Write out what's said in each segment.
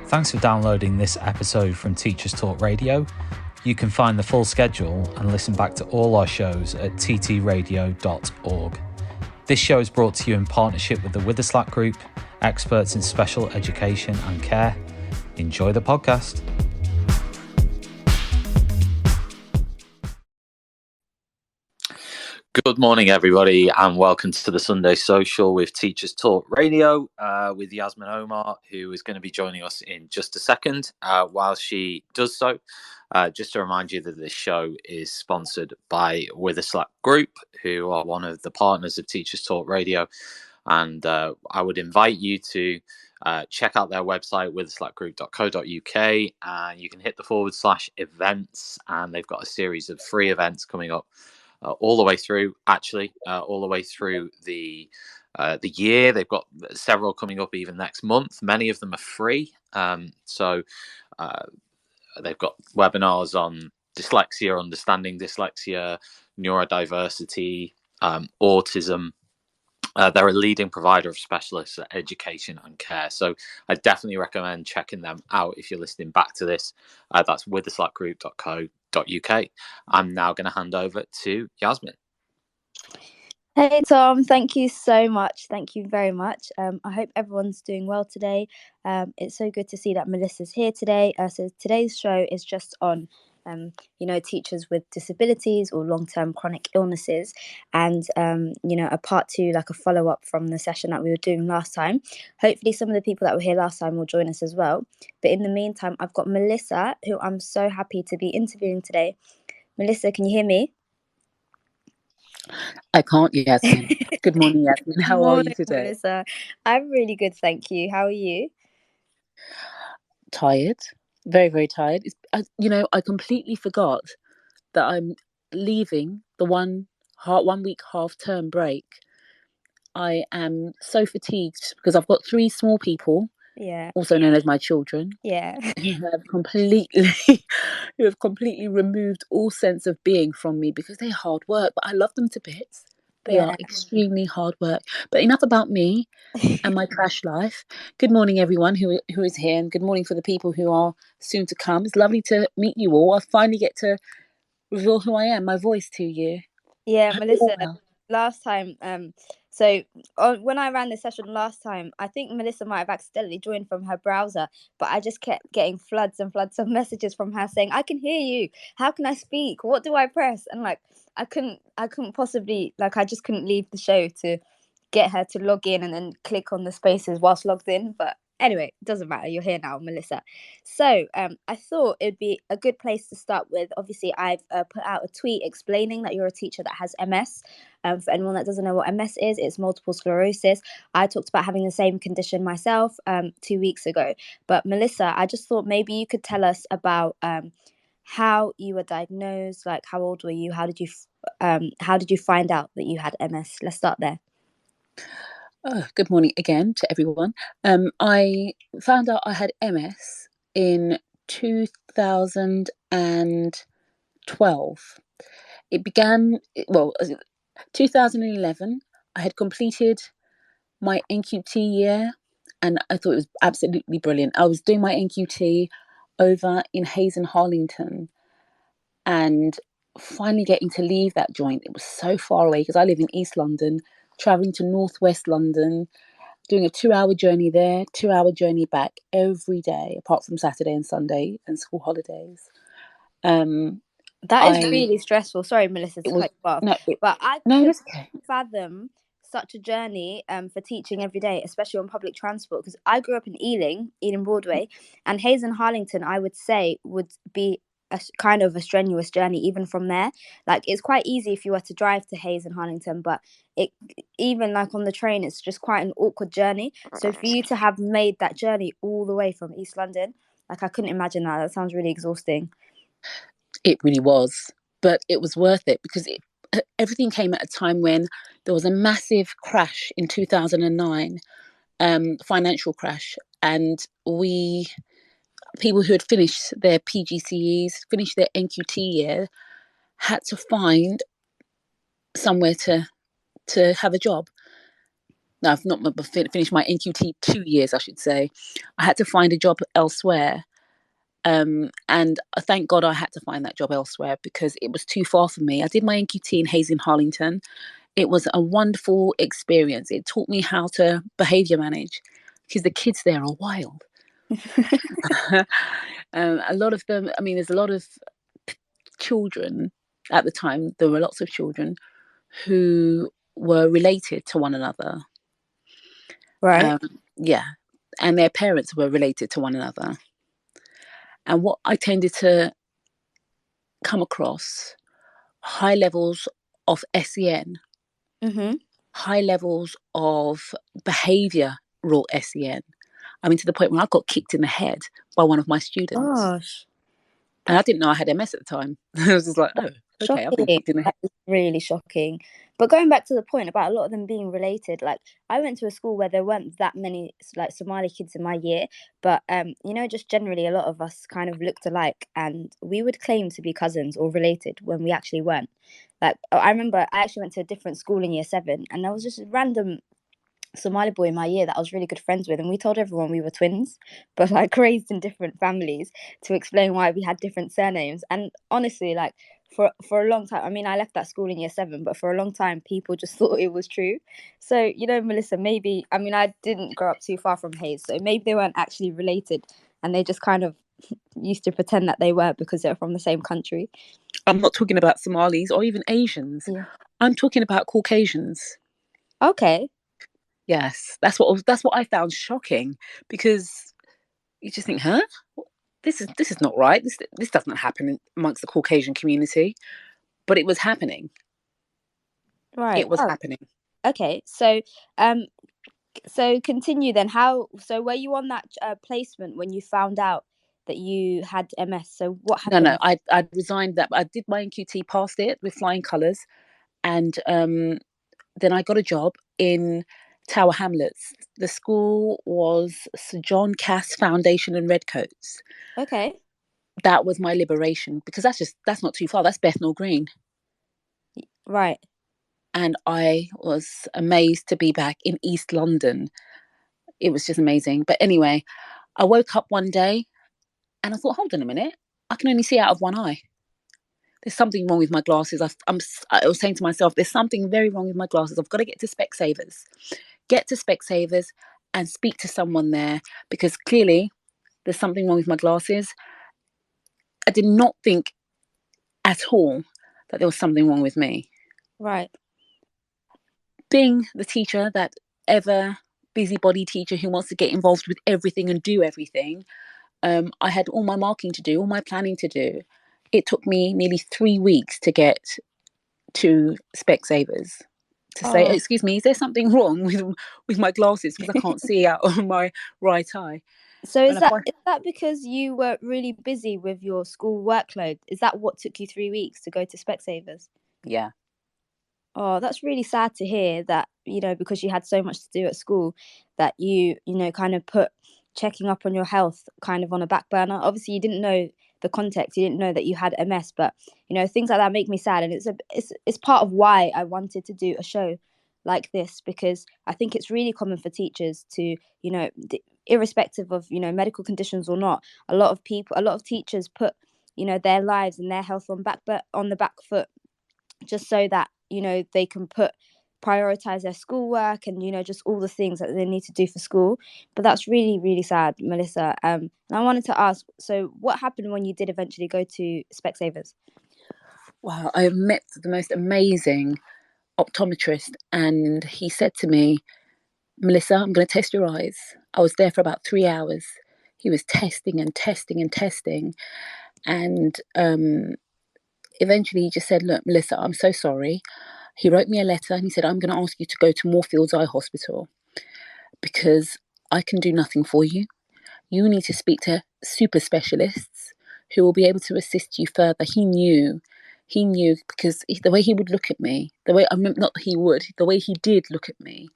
Thanks for downloading this episode from Teachers Talk Radio. You can find the full schedule and listen back to all our shows at ttradio.org. This show is brought to you in partnership with the Witherslack Group, experts in special education and care. Enjoy the podcast. Good morning, everybody, and welcome to the Sunday Social with Teachers Talk Radio with Yasmin Omar, who is going to be joining us in just a second. While she does so, just to remind you that this show is sponsored by Witherslack Group, who are one of the partners of Teachers Talk Radio. And I would invite you to check out their website, witherslackgroup.co.uk, and you can hit the /events, and they've got a series of free events coming up all the way through the year. They've got several coming up even next month. Many of them are free. So they've got webinars on dyslexia, understanding dyslexia, neurodiversity, autism. They're a leading provider of specialist education and care. So I definitely recommend checking them out if you're listening back to this. That's witherslackgroup.co.uk. I'm now going to hand over to Yasmin. Hey Tom, thank you so much. Thank you very much. I hope everyone's doing well today. It's so good to see that Melissa's here today. So today's show is just on teachers with disabilities or long-term chronic illnesses, and a part two, like a follow-up from the session that we were doing last time. Hopefully some of the people that were here last time will join us as well. But in the meantime, I've got Melissa, who I'm so happy to be interviewing today. Melissa, can you hear me? I can't, Yasmin. Good morning, Yasmin. How are you today? Melissa, I'm really good, thank you. How are you? Tired, very, very tired. I completely forgot that I'm leaving the 1 week half-term break. I am so fatigued because I've got 3 small people, also known as my children, who have completely removed all sense of being from me because they're hard work, but I love them to bits. They are extremely hard work. But enough about me and my trash life. Good morning, everyone who is here, and good morning for the people who are soon to come. It's lovely to meet you all. I finally get to reveal who I am, my voice to you. Yeah, Melissa, last time, when I ran the session last time, I think Melissa might have accidentally joined from her browser, but I just kept getting floods and floods of messages from her saying, I can hear you. How can I speak? What do I press? And I couldn't possibly, I just couldn't leave the show to get her to log in and then click on the spaces whilst logged in. But anyway, it doesn't matter. You're here now, Melissa. So I thought it'd be a good place to start with. Obviously, I've put out a tweet explaining that you're a teacher that has MS. For anyone that doesn't know what MS is, it's multiple sclerosis. I talked about having the same condition myself 2 weeks ago. But Melissa, I just thought maybe you could tell us about how you were diagnosed. Like, how old were you? How did you find out that you had MS? Let's start there. Good morning again to everyone. I found out I had MS in 2012. It began, 2011. I had completed my NQT year and I thought it was absolutely brilliant. I was doing my NQT over in Hayes and Harlington, and finally getting to leave that joint. It was so far away because I live in East London, traveling to Northwest London, doing a 2-hour journey there, 2-hour journey back every day, apart from Saturday and Sunday and school holidays. That is really stressful. Sorry, Melissa, to cut you off. But I couldn't fathom such a journey for teaching every day, especially on public transport, because I grew up in Ealing Broadway, and Hayes and Harlington, I would say, would be a kind of a strenuous journey even from there. It's quite easy if you were to drive to Hayes and Harlington, but it even on the train, it's just quite an awkward journey. So for you to have made that journey all the way from East London, I couldn't imagine that. That sounds really exhausting. It really was, but it was worth it because everything came at a time when there was a massive crash in 2009, financial crash, and people who had finished their PGCEs, finished their NQT year, had to find somewhere to have a job. No, I've not finished my NQT 2 years, I should say. I had to find a job elsewhere. And thank God I had to find that job elsewhere because it was too far for me. I did my NQT in Hayes in Harlington. It was a wonderful experience. It taught me how to behaviour manage because the kids there are wild. A lot of them, I mean, there's a lot of children at the time. There were lots of children who were related to one another. Right. Yeah. And their parents were related to one another. And what I tended to come across, high levels of SEN, high levels of behavioural SEN. I mean, to the point where I got kicked in the head by one of my students. Gosh. And I didn't know I had MS at the time. I was just like, oh, okay, I've been kicked in the head. That is really shocking. But going back to the point about a lot of them being related, like I went to a school where there weren't that many like Somali kids in my year, but just generally a lot of us kind of looked alike, and we would claim to be cousins or related when we actually weren't. Like I remember I actually went to a different school in year 7, and there was just a random Somali boy in my year that I was really good friends with, and we told everyone we were twins, but like raised in different families, to explain why we had different surnames. And honestly, like for a long time, I mean, I left that school in year 7, but for a long time people just thought it was true. So Melissa, maybe, I mean, I didn't grow up too far from Hayes, so maybe they weren't actually related and they just kind of used to pretend that they were because they're from the same country. I'm not talking about Somalis or even Asians. Yeah. I'm talking about Caucasians. Okay. Yes, that's what I found shocking, because you just think, huh? This is not right. This doesn't happen amongst the Caucasian community, but it was happening. Right. It was happening. Okay. So continue then. So were you on that placement when you found out that you had MS? So what happened? No, I resigned that. I did my NQT, passed it with flying colours, and then I got a job in Tower Hamlets. The school was Sir John Cass Foundation and Redcoats. Okay. That was my liberation, because that's not too far. That's Bethnal Green. Right. And I was amazed to be back in East London. It was just amazing. But anyway, I woke up one day and I thought, hold on a minute, I can only see out of one eye. There's something wrong with my glasses. I was saying to myself, there's something very wrong with my glasses. I've got to get to Specsavers. Get to Specsavers and speak to someone there, because clearly there's something wrong with my glasses. I did not think at all that there was something wrong with me. Right. Being the teacher, that ever busybody teacher who wants to get involved with everything and do everything, I had all my marking to do, all my planning to do. It took me nearly 3 weeks to get to Specsavers to say, excuse me, is there something wrong with my glasses, because I can't see out of my right eye. So is that because you were really busy with your school workload? Is that what took you 3 weeks to go to Specsavers? Yeah. Oh, that's really sad to hear that, because you had so much to do at school, that you kind of put checking up on your health kind of on a back burner. Obviously, you didn't know the context. You didn't know that you had MS, but, things like that make me sad. And it's part of why I wanted to do a show like this, because I think it's really common for teachers to, irrespective of, medical conditions or not, a lot of teachers put, their lives and their health on the back foot, just so that they can prioritize their schoolwork and just all the things that they need to do for school. But that's really, really sad, Melissa. And I wanted to ask, so what happened when you did eventually go to Specsavers? Wow, I met the most amazing optometrist, and he said to me, Melissa, I'm going to test your eyes. I was there for about 3 hours. He was testing and testing and testing, and eventually he just said, look, Melissa, I'm so sorry. He wrote me a letter and he said, I'm going to ask you to go to Moorfields Eye Hospital, because I can do nothing for you. You need to speak to super specialists who will be able to assist you further. He knew, because the way he would look at me, the way he did look at me,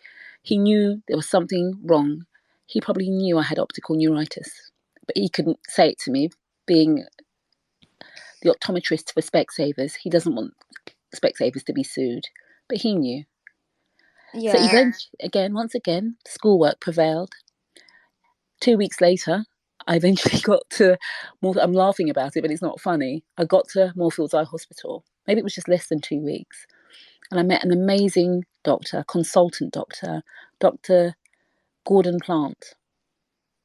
he knew there was something wrong. He probably knew I had optical neuritis, but he couldn't say it to me, being the optometrist for Specsavers. He doesn't want Specsavers to be sued, but he knew. So Yeah. once again, schoolwork prevailed. 2 weeks later, I eventually got to I'm laughing about it, but it's not funny. I got to Moorfields Eye Hospital. Maybe it was just less than 2 weeks. And I met an amazing doctor, consultant doctor, Dr. Gordon Plant.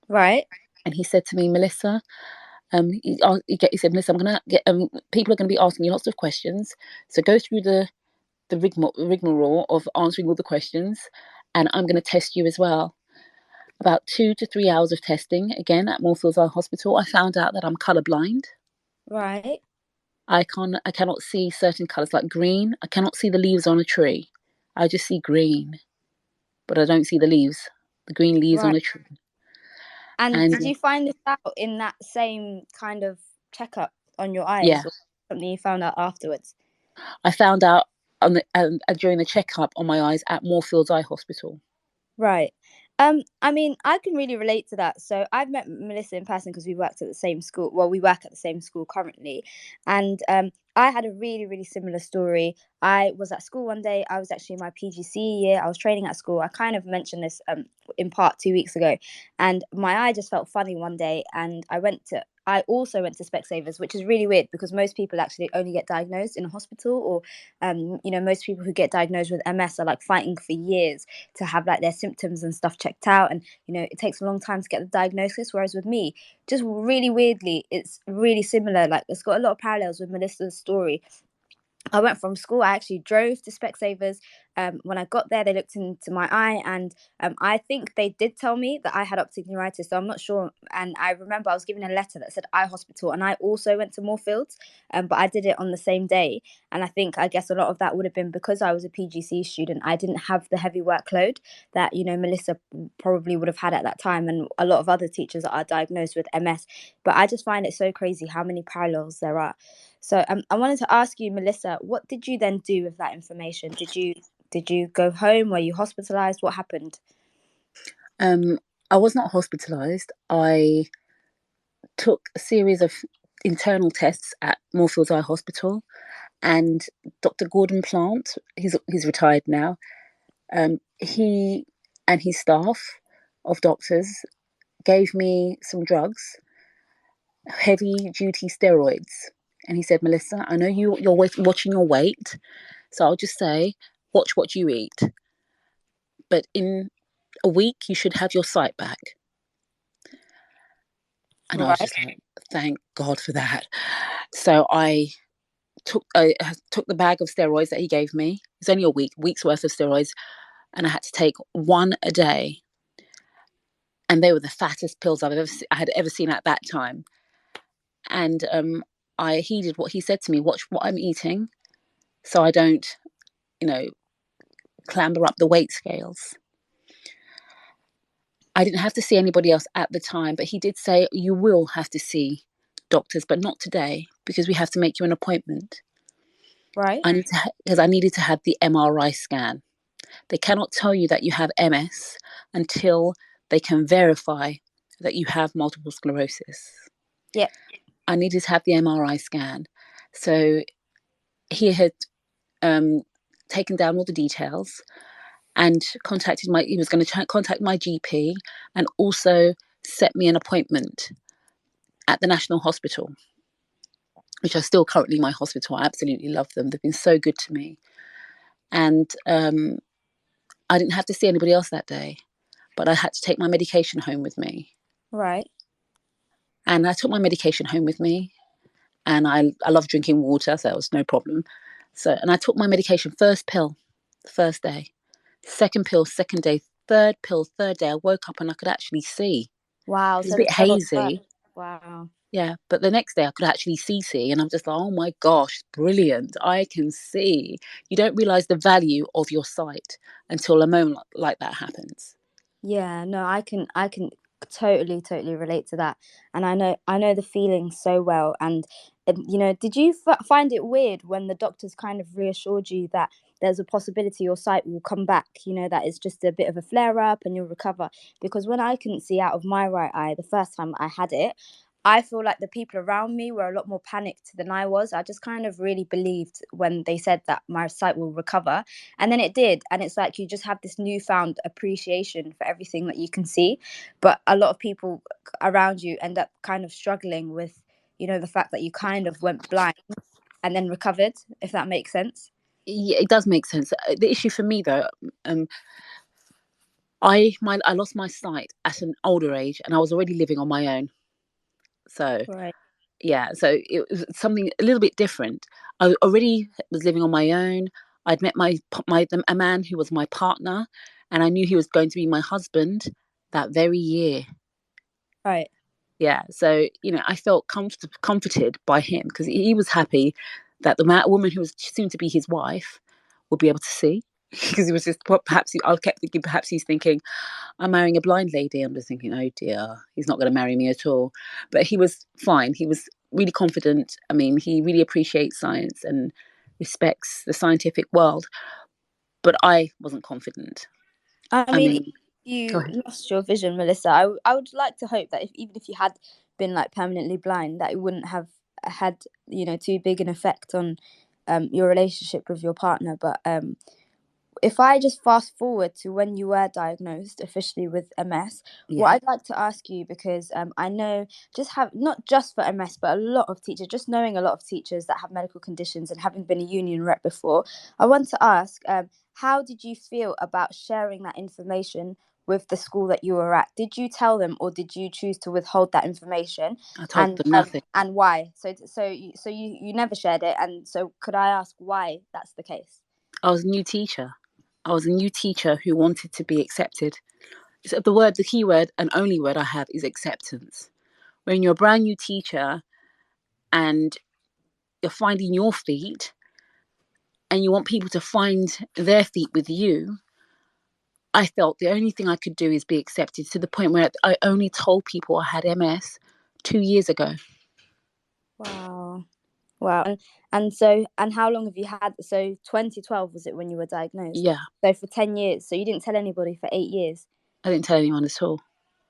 Right. And he said to me, Melissa, he said, Melissa, I'm going to get, people are going to be asking you lots of questions. So go through the rigmarole of answering all the questions, and I'm going to test you as well. About 2 to 3 hours of testing, again at Moorfields Eye Hospital, I found out that I'm colourblind. Right. I cannot see certain colours, like green. I cannot see the leaves on a tree. I just see green, but I don't see the leaves, the green leaves on Right. a tree. And And did you find this out in that same kind of checkup on your eyes, yeah, or something you found out afterwards? I found out during the checkup on my eyes at Moorfields Eye Hospital. Right. I mean, I can really relate to that. So I've met Melissa in person because we worked at the same school. Well, we work at the same school currently. And I had a really, really similar story. I was at school one day. I was actually in my PGCE year. I was training at school. I kind of mentioned this in part 2 weeks ago. And my eye just felt funny one day. And I also went to Specsavers, which is really weird because most people actually only get diagnosed in a hospital, or most people who get diagnosed with MS are like fighting for years to have like their symptoms and stuff checked out, and it takes a long time to get the diagnosis, whereas with me, just really weirdly, it's really similar. Like, it's got a lot of parallels with Melissa's story. I went from school. I actually drove to Specsavers. When I got there, they looked into my eye, and I think they did tell me that I had optic neuritis. So I'm not sure. And I remember I was given a letter that said eye hospital, and I also went to Moorfields, but I did it on the same day. And I guess a lot of that would have been because I was a PGC student. I didn't have the heavy workload that Melissa probably would have had at that time, and a lot of other teachers that are diagnosed with MS. But I just find it so crazy how many parallels there are. So I wanted to ask you, Melissa, what did you then do with that information? Did you go home? Were you hospitalized? What happened? I was not hospitalized. I took a series of internal tests at Moorfields Eye Hospital, and Dr. Gordon Plant, he's retired now. He and his staff of doctors gave me some drugs, heavy duty steroids. And he said, Melissa, I know you're watching your weight, so I'll just say, watch what you eat. But in a week, you should have your sight back. And I was Right. just like, thank God for that. So I took the bag of steroids that he gave me. It's only a week's worth of steroids, and I had to take one a day. And they were the fattest pills I had ever seen at that time. And I heeded what he said to me: watch what I'm eating, so I don't, clamber up the weight scales. I didn't have to see anybody else at the time, but he did say, you will have to doctors, but not today, because we have to make you an appointment. Right. Because I needed to have the MRI scan. They cannot tell you that you have MS until they can verify that you have multiple sclerosis. Yeah. I needed to have the MRI scan. So he had taken down all the details and he was going to contact my GP and also set me an appointment at the National Hospital, which are still currently my hospital. I absolutely love them. They've been so good to me. And I didn't have to see anybody else that day, but I had to take my medication home with me. Right. And I took my medication home with me, and I love drinking water, so that was no problem. And I took my medication, first pill, the first day, second pill, second day, third pill, third day. I woke up and I could actually see. Wow. It was So a the bit steroids work. hazy. Wow. Yeah, but the next day I could actually see, and I'm just like, oh my gosh, brilliant. I can see. You don't realize the value of your sight until a moment like that happens. Yeah. No, I can totally relate to that, and I know the feeling so well. And did you find it weird when the doctors kind of reassured you that there's a possibility your sight will come back, that it's just a bit of a flare up and you'll recover? Because when I couldn't see out of my right eye the first time I had it, I feel like the people around me were a lot more panicked than I was. I just kind of really believed when they said that my sight will recover. And then it did. And it's like you just have this newfound appreciation for everything that you can see. But a lot of people around you end up kind of struggling with, the fact that you kind of went blind and then recovered, if that makes sense. Yeah, it does make sense. The issue for me, though, I lost my sight at an older age, and I was already living on my own. So Right. yeah, so it was something a little bit different. I already was living on my own. I'd met a man who was my partner, and I knew he was going to be my husband that very year. Right. Yeah, so I felt comforted by him because he was happy that the woman who was soon to be his wife would be able to see. Because he was just I kept thinking perhaps he's thinking I'm marrying a blind lady. I'm just thinking, oh dear, he's not going to marry me at all. But he was fine. He was really confident. I mean, he really appreciates science and respects the scientific world. But I wasn't confident. I mean, if Go you ahead. lost your vision, Melissa, I would like to hope that even if you had been like permanently blind, that it wouldn't have had, too big an effect on your relationship with your partner. But if I just fast forward to when you were diagnosed officially with MS, what I'd like to ask you, because I know not just for MS, but a lot of teachers, just knowing a lot of teachers that have medical conditions and having been a union rep before, I want to ask, how did you feel about sharing that information with the school that you were at? Did you tell them, or did you choose to withhold that information? I told them nothing. And why? You never shared it, and so could I ask why that's the case? I was a new teacher. I was a new teacher who wanted to be accepted. So the key word and only word I have is acceptance. When you're a brand new teacher and you're finding your feet and you want people to find their feet with you, I felt the only thing I could do is be accepted, to the point where I only told people I had MS 2 years ago. Wow. And how long have you had? So 2012 was it when you were diagnosed? Yeah. So for 10 years. So you didn't tell anybody for 8 years? I didn't tell anyone at all.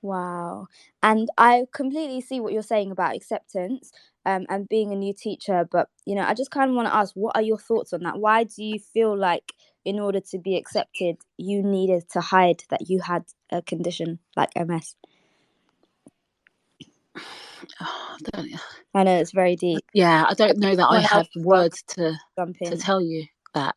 Wow. And I completely see what you're saying about acceptance and being a new teacher. But, I just kind of want to ask, what are your thoughts on that? Why do you feel like in order to be accepted, you needed to hide that you had a condition like MS? I know it's very deep. Yeah, I don't know that I have words to tell you that.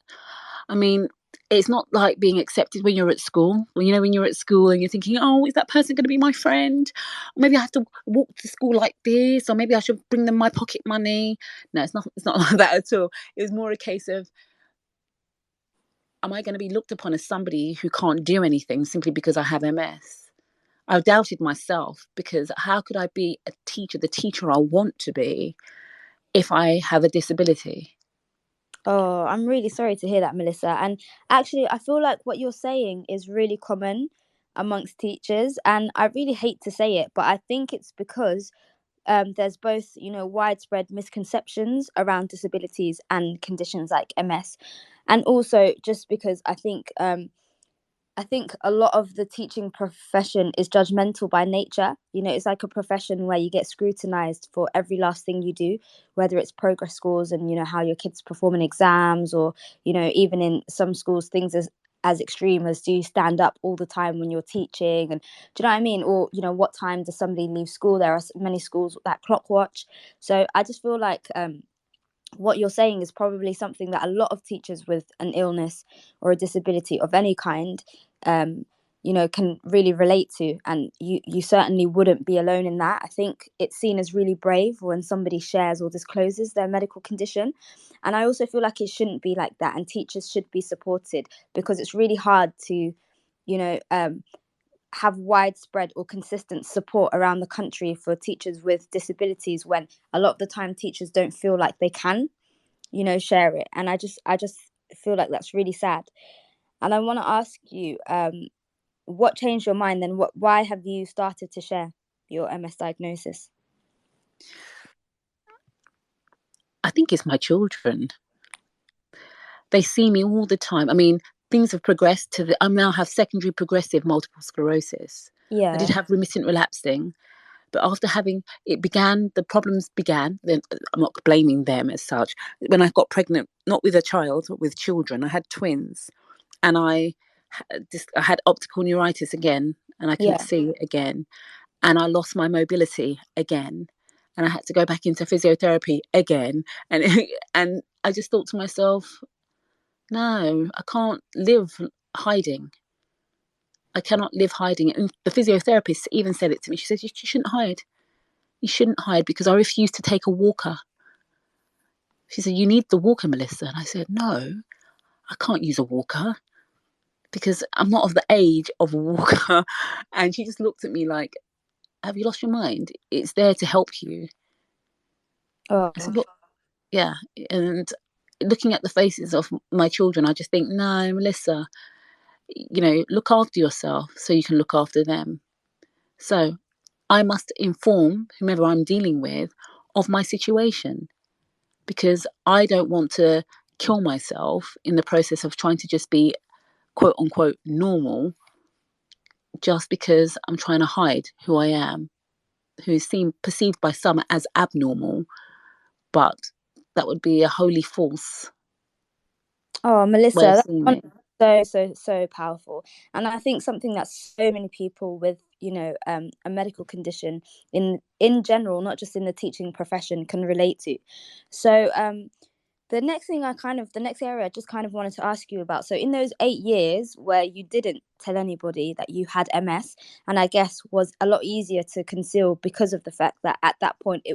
I mean, it's not like being accepted when you're at school. When you're at school and you're thinking, oh, is that person going to be my friend? Or maybe I have to walk to school like this, or maybe I should bring them my pocket money. No, it's not like that at all. It was more a case of, am I going to be looked upon as somebody who can't do anything simply because I have MS? I doubted myself, because how could I be a teacher, the teacher I want to be, if I have a disability? Oh, I'm really sorry to hear that, Melissa. And actually, I feel like what you're saying is really common amongst teachers. And I really hate to say it, but I think it's because there's both, widespread misconceptions around disabilities and conditions like MS. And also just because I think a lot of the teaching profession is judgmental by nature. It's like a profession where you get scrutinized for every last thing you do, whether it's progress scores and, how your kids perform in exams, or, even in some schools, things as extreme as, do you stand up all the time when you're teaching? And do you know what I mean? Or, what time does somebody leave school? There are many schools that clock watch. So I just feel like what you're saying is probably something that a lot of teachers with an illness or a disability of any kind can really relate to, and you certainly wouldn't be alone in that. I think it's seen as really brave when somebody shares or discloses their medical condition, and I also feel like it shouldn't be like that, and teachers should be supported, because it's really hard to have widespread or consistent support around the country for teachers with disabilities, when a lot of the time teachers don't feel like they can share it. And I just feel like that's really sad. And I want to ask you, what changed your mind then? Why have you started to share your MS diagnosis? I think it's my children. They see me all the time. I mean, things have progressed I now have secondary progressive multiple sclerosis. Yeah. I did have remittent relapsing, But after having it began, the problems began. Then I'm not blaming them as such. When I got pregnant, not with a child, but with children, I had twins, and I had optical neuritis again, and I couldn't see again, and I lost my mobility again, and I had to go back into physiotherapy again, and and I just thought to myself, no, I can't live hiding. I cannot live hiding. And the physiotherapist even said it to me. She said, you shouldn't hide. You shouldn't hide, because I refused to take a walker. She said, you need the walker, Melissa. And I said, no, I can't use a walker because I'm not of the age of a walker. And she just looked at me like, have you lost your mind? It's there to help you. Oh. I said, look, yeah. And looking at the faces of my children, I just think, no, Melissa, look after yourself so you can look after them. So I must inform whomever I'm dealing with of my situation, because I don't want to kill myself in the process of trying to just be quote unquote normal, just because I'm trying to hide who I am, who is perceived by some as abnormal, but that would be a wholly false Oh, Melissa, way of seeing it. So powerful. And I think something that so many people with a medical condition in general, not just in the teaching profession, can relate to. So the next area I just kind of wanted to ask you about. So in those 8 years where you didn't tell anybody that you had MS, and I guess was a lot easier to conceal because of the fact that at that point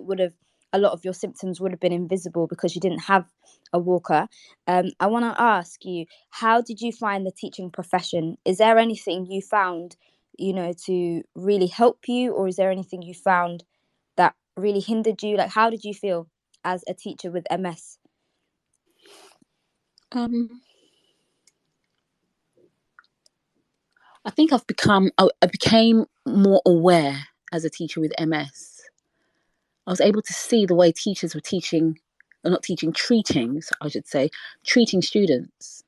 a lot of your symptoms would have been invisible because you didn't have a walker. I want to ask you, how did you find the teaching profession? Is there anything you found, to really help you, or is there anything you found that really hindered you? Like, how did you feel as a teacher with MS? I think I became more aware as a teacher with MS. I was able to see the way teachers were treating students.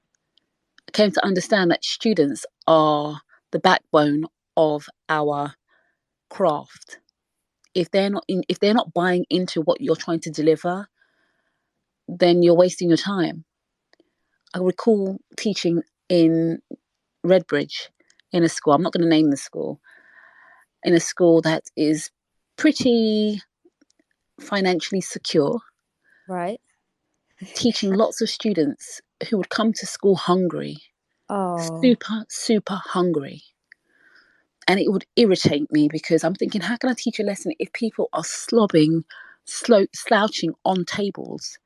I came to understand that students are the backbone of our craft. If they're not buying into what you're trying to deliver, then you're wasting your time. I recall teaching in Redbridge in a school. I'm not going to name the school. In a school that is pretty financially secure, right? Teaching lots of students who would come to school hungry, super hungry. And it would irritate me because I'm thinking, how can I teach a lesson if people are slouching on tables,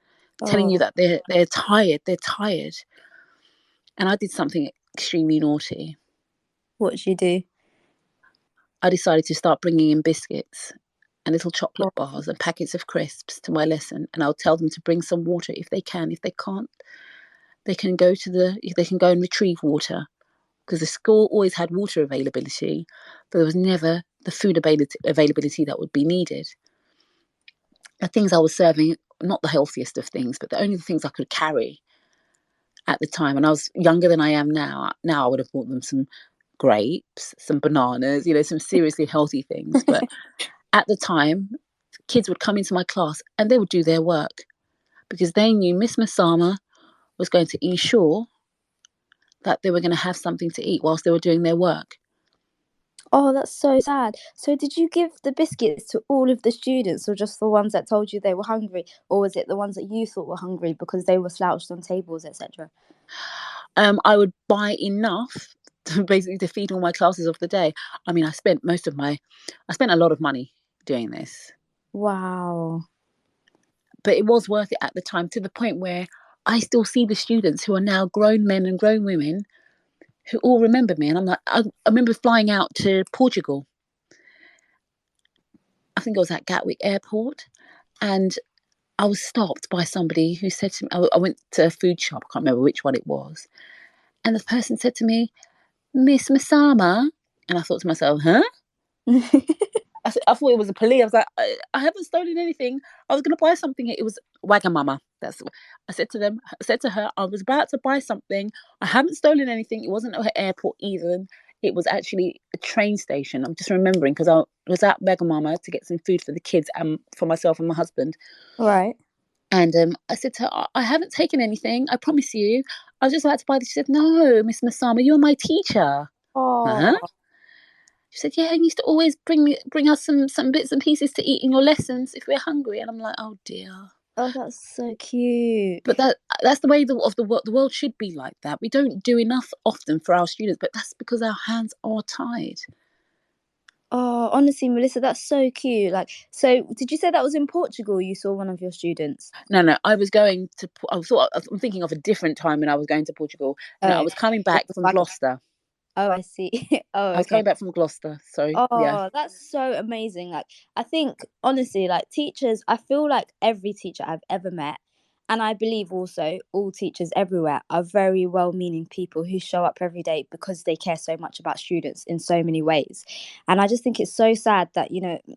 telling you that they're tired. And I did something extremely naughty. What did you do? I decided to start bringing in biscuits and little chocolate bars and packets of crisps to my lesson, and I'll tell them to bring some water if they can. If they can't, they can go and retrieve water, because the school always had water availability, but there was never the food availability that would be needed. The things I was serving, not the healthiest of things, but the only things I could carry at the time. And I was younger than I am now. Now I would have bought them some grapes, some bananas, some seriously healthy things. But at the time, kids would come into my class and they would do their work because they knew Miss Masama was going to ensure that they were going to have something to eat whilst they were doing their work. Oh, that's so sad. So did you give the biscuits to all of the students, or just the ones that told you they were hungry? Or was it the ones that you thought were hungry because they were slouched on tables, etc.? I would buy enough to feed all my classes of the day. I mean, I spent a lot of money doing this. Wow. But it was worth it at the time, to the point where I still see the students who are now grown men and grown women who all remember me. And I'm like, I remember flying out to Portugal. I think I was at Gatwick Airport, and I was stopped by somebody who said to me, I went to a food shop, I can't remember which one it was. And the person said to me, Miss Masama. And I thought to myself, huh? I thought it was a police. I was like, I haven't stolen anything. I was going to buy something. It was Wagamama. I said to her, I was about to buy something. I haven't stolen anything. It wasn't at her airport even. it was actually a train station. I'm just remembering because I was at Mama to get some food for the kids and for myself and my husband. Right. And I said to her, I haven't taken anything, I promise you. I was just about to buy this. She said, no, Miss Masama, you're my teacher. Oh. She said, yeah, and you used to always bring us some bits and pieces to eat in your lessons if we're hungry. And I'm like, oh dear. Oh, that's so cute. But that's the way the world should be like that. We don't do enough often for our students, but that's because our hands are tied. Oh, honestly, Melissa, that's so cute. Like, so did you say that was in Portugal? You saw one of your students? No, I was going to. I'm thinking of a different time when I was going to Portugal. No, I was coming back from Gloucester. Oh, I see. Oh, okay. I was coming back from Gloucester. Sorry. Oh, yeah. That's so amazing. Like, I think honestly, like teachers, I feel like every teacher I've ever met, and I believe also all teachers everywhere are very well-meaning people who show up every day because they care so much about students in so many ways. And I just think it's so sad that,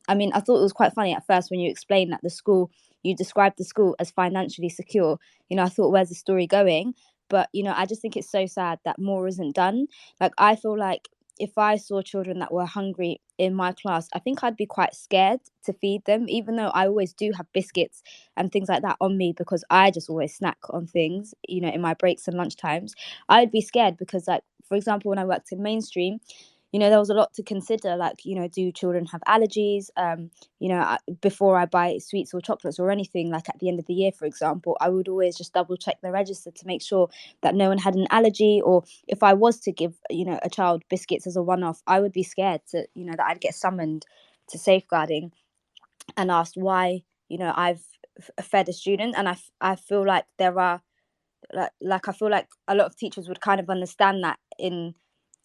I mean, I thought it was quite funny at first when you explained that you described the school as financially secure. I thought, where's the story going? But, I just think it's so sad that more isn't done. Like, I feel like if I saw children that were hungry in my class, I think I'd be quite scared to feed them, even though I always do have biscuits and things like that on me because I just always snack on things, in my breaks and lunch times. I'd be scared because, like, for example, when I worked in mainstream, there was a lot to consider, like, do children have allergies? Before I buy sweets or chocolates or anything, like at the end of the year, for example, I would always just double check the register to make sure that no one had an allergy. Or if I was to give, a child biscuits as a one-off, I would be scared that I'd get summoned to safeguarding and asked why, I've fed a student. And I feel like there are, like I feel like a lot of teachers would kind of understand that in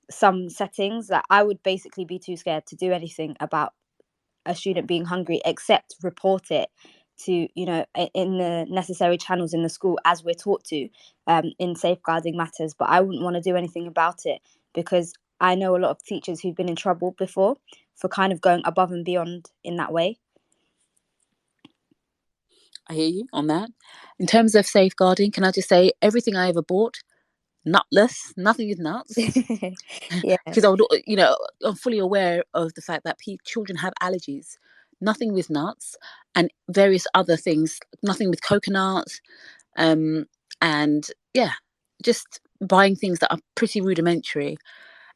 some settings, that I would basically be too scared to do anything about a student being hungry except report it to, in the necessary channels in the school as we're taught to, in safeguarding matters. But I wouldn't want to do anything about it because I know a lot of teachers who've been in trouble before for kind of going above and beyond in that way. I hear you on that. In terms of safeguarding, can I just say everything I ever bought, nutless, nothing is nuts. Yeah. Because I'm fully aware of the fact that children have allergies. Nothing with nuts and various other things. Nothing with coconut, and yeah, just buying things that are pretty rudimentary,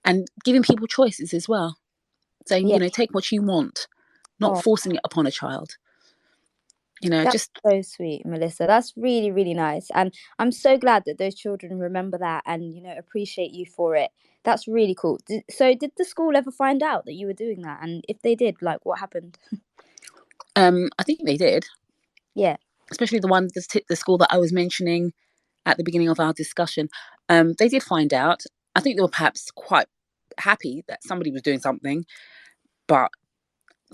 and giving people choices as well. Saying, take what you want, not forcing it upon a child. That's so sweet, Melissa. That's really, really nice. And I'm so glad that those children remember that and, appreciate you for it. That's really cool. So did the school ever find out that you were doing that? And if they did, like, what happened? I think they did. Yeah. Especially the school that I was mentioning at the beginning of our discussion. They did find out. I think they were perhaps quite happy that somebody was doing something. But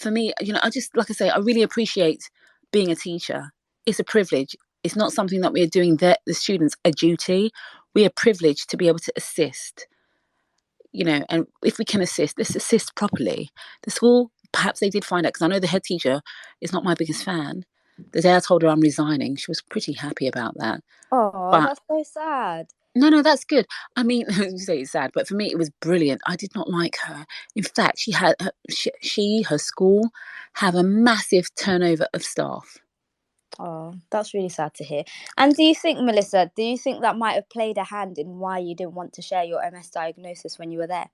for me, I just, like I say, I really appreciate being a teacher. It's a privilege. It's not something that we're doing the students a duty. We are privileged to be able to assist, and if we can assist, let's assist properly. The school, perhaps they did find out, because I know the head teacher is not my biggest fan. The day I told her I'm resigning, she was pretty happy about that. Oh, that's so sad. No, that's good. I mean, you say it's sad, but for me, it was brilliant. I did not like her. In fact, her school have a massive turnover of staff. Oh, that's really sad to hear. And do you think, Melissa, that might have played a hand in why you didn't want to share your MS diagnosis when you were there?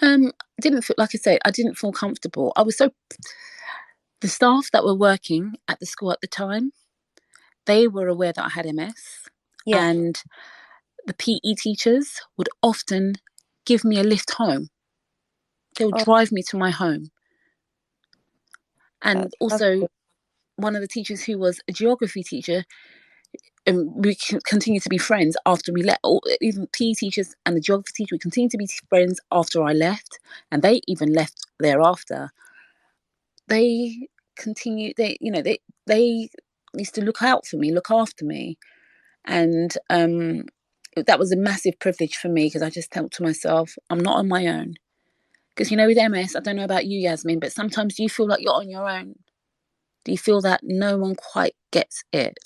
Didn't feel, like I said, I didn't feel comfortable. The staff that were working at the school at the time, they were aware that I had MS. Yeah. And the PE teachers would often give me a lift home. They would drive me to my home. And also, one of the teachers who was a geography teacher, and we continue to be friends after we left. Even PE teachers and the geography teacher, we continued to be friends after I left, and they even left thereafter. They continued. They used to look out for me, look after me, and that was a massive privilege for me because I just thought to myself, I'm not on my own. Because with MS, I don't know about you, Yasmin, but sometimes you feel like you're on your own. Do you feel that no one quite gets it?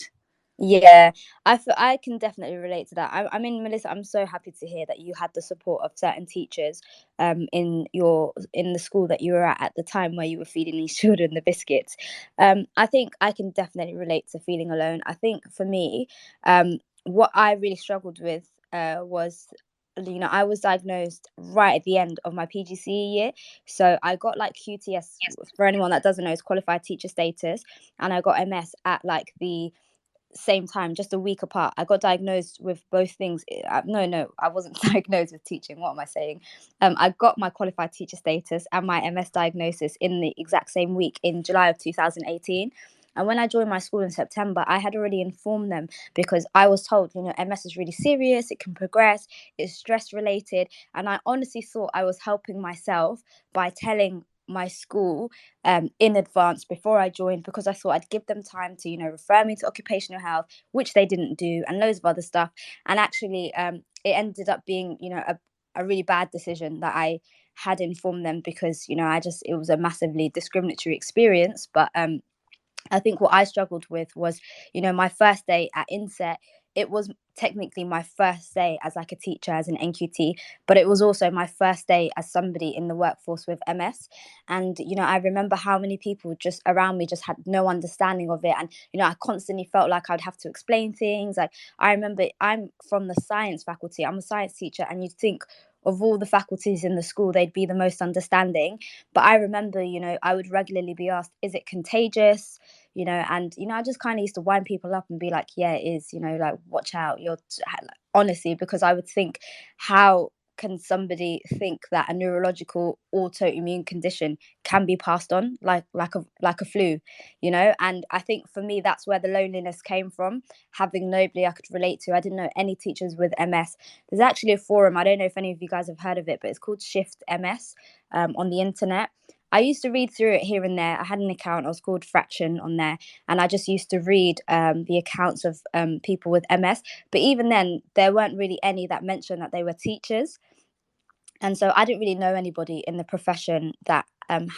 Yeah, I can definitely relate to that. I mean, Melissa, I'm so happy to hear that you had the support of certain teachers in the school that you were at the time where you were feeding these children the biscuits. I think I can definitely relate to feeling alone. I think for me, what I really struggled with was, I was diagnosed right at the end of my PGCE year. So I got like QTS, for anyone that doesn't know, is qualified teacher status, and I got MS at like the same time, just a week apart. I got diagnosed with both things. No, I wasn't diagnosed with teaching. What am I saying? I got my qualified teacher status and my MS diagnosis in the exact same week in July of 2018. And when I joined my school in September, I had already informed them, because I was told, MS is really serious, it can progress, it's stress related. And I honestly thought I was helping myself by telling my school in advance before I joined, because I thought I'd give them time to, refer me to occupational health, which they didn't do, and loads of other stuff. And actually, it ended up being, a really bad decision that I had informed them, because, it was a massively discriminatory experience. But I think what I struggled with was, my first day at inset. It was technically my first day as like a teacher, as an NQT, but it was also my first day as somebody in the workforce with MS. And, I remember how many people just around me just had no understanding of it. And, I constantly felt like I'd have to explain things. Like, I remember, I'm from the science faculty, I'm a science teacher, and you'd think of all the faculties in the school, they'd be the most understanding. But I remember, I would regularly be asked, is it contagious? And I just kind of used to wind people up and be like, yeah, it is, like, watch out. Honestly, because I would think, how can somebody think that a neurological autoimmune condition can be passed on like a flu? And I think for me, that's where the loneliness came from, having nobody I could relate to. I didn't know any teachers with MS. There's actually a forum, I don't know if any of you guys have heard of it, but it's called Shift MS, on the internet. I used to read through it here and there. I had an account, I was called Fraction on there, and I just used to read the accounts of people with MS. But even then, there weren't really any that mentioned that they were teachers. And so I didn't really know anybody in the profession that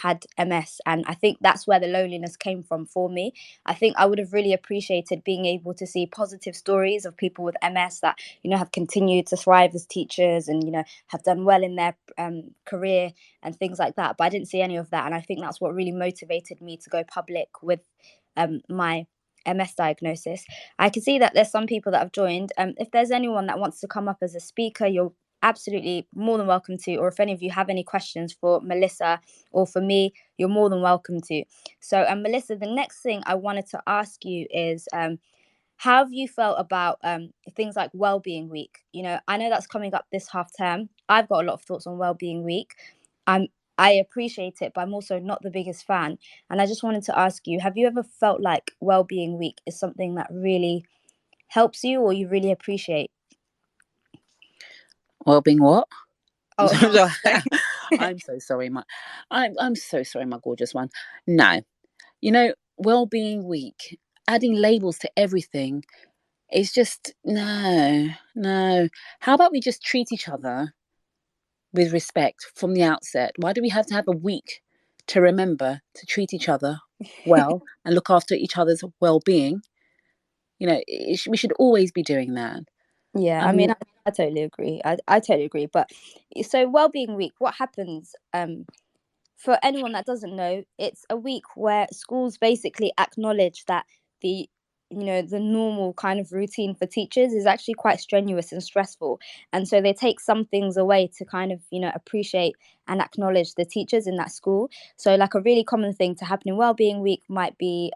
had MS. And I think that's where the loneliness came from for me. I think I would have really appreciated being able to see positive stories of people with MS that, have continued to thrive as teachers and, have done well in their career and things like that. But I didn't see any of that. And I think that's what really motivated me to go public with my MS diagnosis. I can see that there's some people that have joined. If there's anyone that wants to come up as a speaker, you're absolutely more than welcome to. Or if any of you have any questions for Melissa or for me, you're more than welcome to. So Melissa, the next thing I wanted to ask you is how have you felt about things like Wellbeing Week? I know that's coming up this half term. I've got a lot of thoughts on Wellbeing Week. I appreciate it, but I'm also not the biggest fan. And I just wanted to ask you, have you ever felt like Wellbeing Week is something that really helps you or you really appreciate? Well-being what? Oh, I'm so sorry, I'm so sorry, my gorgeous one. No, well-being week, adding labels to everything is just no. How about we just treat each other with respect from the outset? Why do we have to have a week to remember to treat each other well and look after each other's well-being? We should always be doing that. Yeah, I I mean, mean, I totally agree. I totally agree. But so Wellbeing Week, what happens? For anyone that doesn't know, it's a week where schools basically acknowledge that the the normal kind of routine for teachers is actually quite strenuous and stressful, and so they take some things away to kind of appreciate and acknowledge the teachers in that school. So like a really common thing to happen in Wellbeing Week might be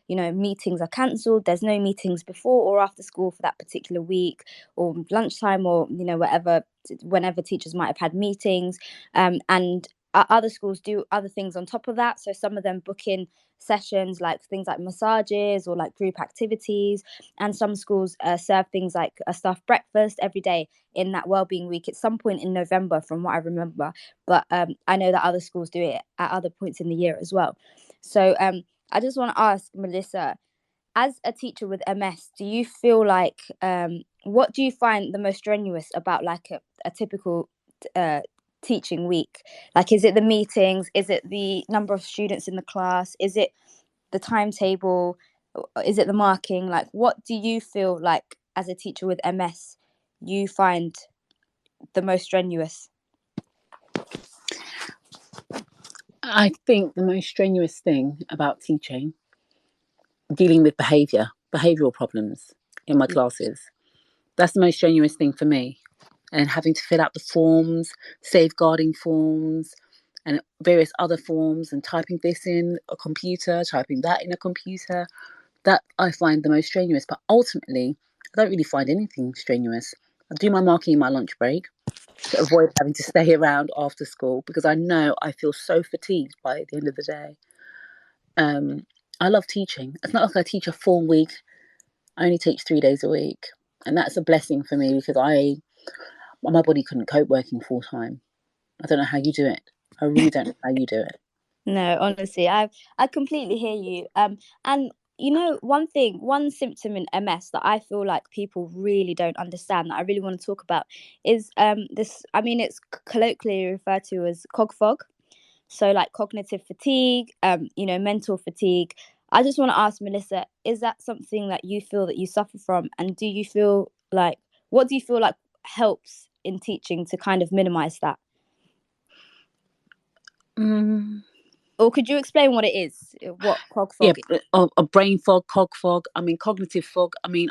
meetings are cancelled, there's no meetings before or after school for that particular week, or lunchtime, or whatever, whenever teachers might have had meetings. And other schools do other things on top of that. So some of them book in sessions like things like massages or like group activities. And some schools serve things like a staff breakfast every day in that Wellbeing Week at some point in November, from what I remember. But I know that other schools do it at other points in the year as well. So I just want to ask Melissa, as a teacher with MS, do you feel like what do you find the most strenuous about like a typical teaching week? Like, is it the meetings? Is it the number of students in the class? Is it the timetable? Is it the marking? Like, what do you feel like as a teacher with MS you find the most strenuous? I think the most strenuous thing about teaching, dealing with behavioural problems in my classes, that's the most strenuous thing for me. And having to fill out the forms, safeguarding forms, and various other forms, and typing this in a computer, typing that in a computer, that I find the most strenuous. But ultimately, I don't really find anything strenuous. I do my marking in my lunch break to avoid having to stay around after school, because I know I feel so fatigued by the end of the day. I love teaching. It's not like I teach a full week. I only teach 3 days a week. And that's a blessing for me, because my body couldn't cope working full time. I don't know how you do it. I really don't know how you do it. No, honestly, I completely hear you. And you know, one symptom in MS that I feel like people really don't understand, that I really want to talk about, is this. I mean, it's colloquially referred to as cog fog. So like cognitive fatigue, you know, mental fatigue. I just want to ask Melissa, is that something that you feel that you suffer from? And do you feel like, what do you feel like helps in teaching to kind of minimize that? Or could you explain what it is, what cog fog is? A brain fog, cog fog. I mean, cognitive fog. I mean,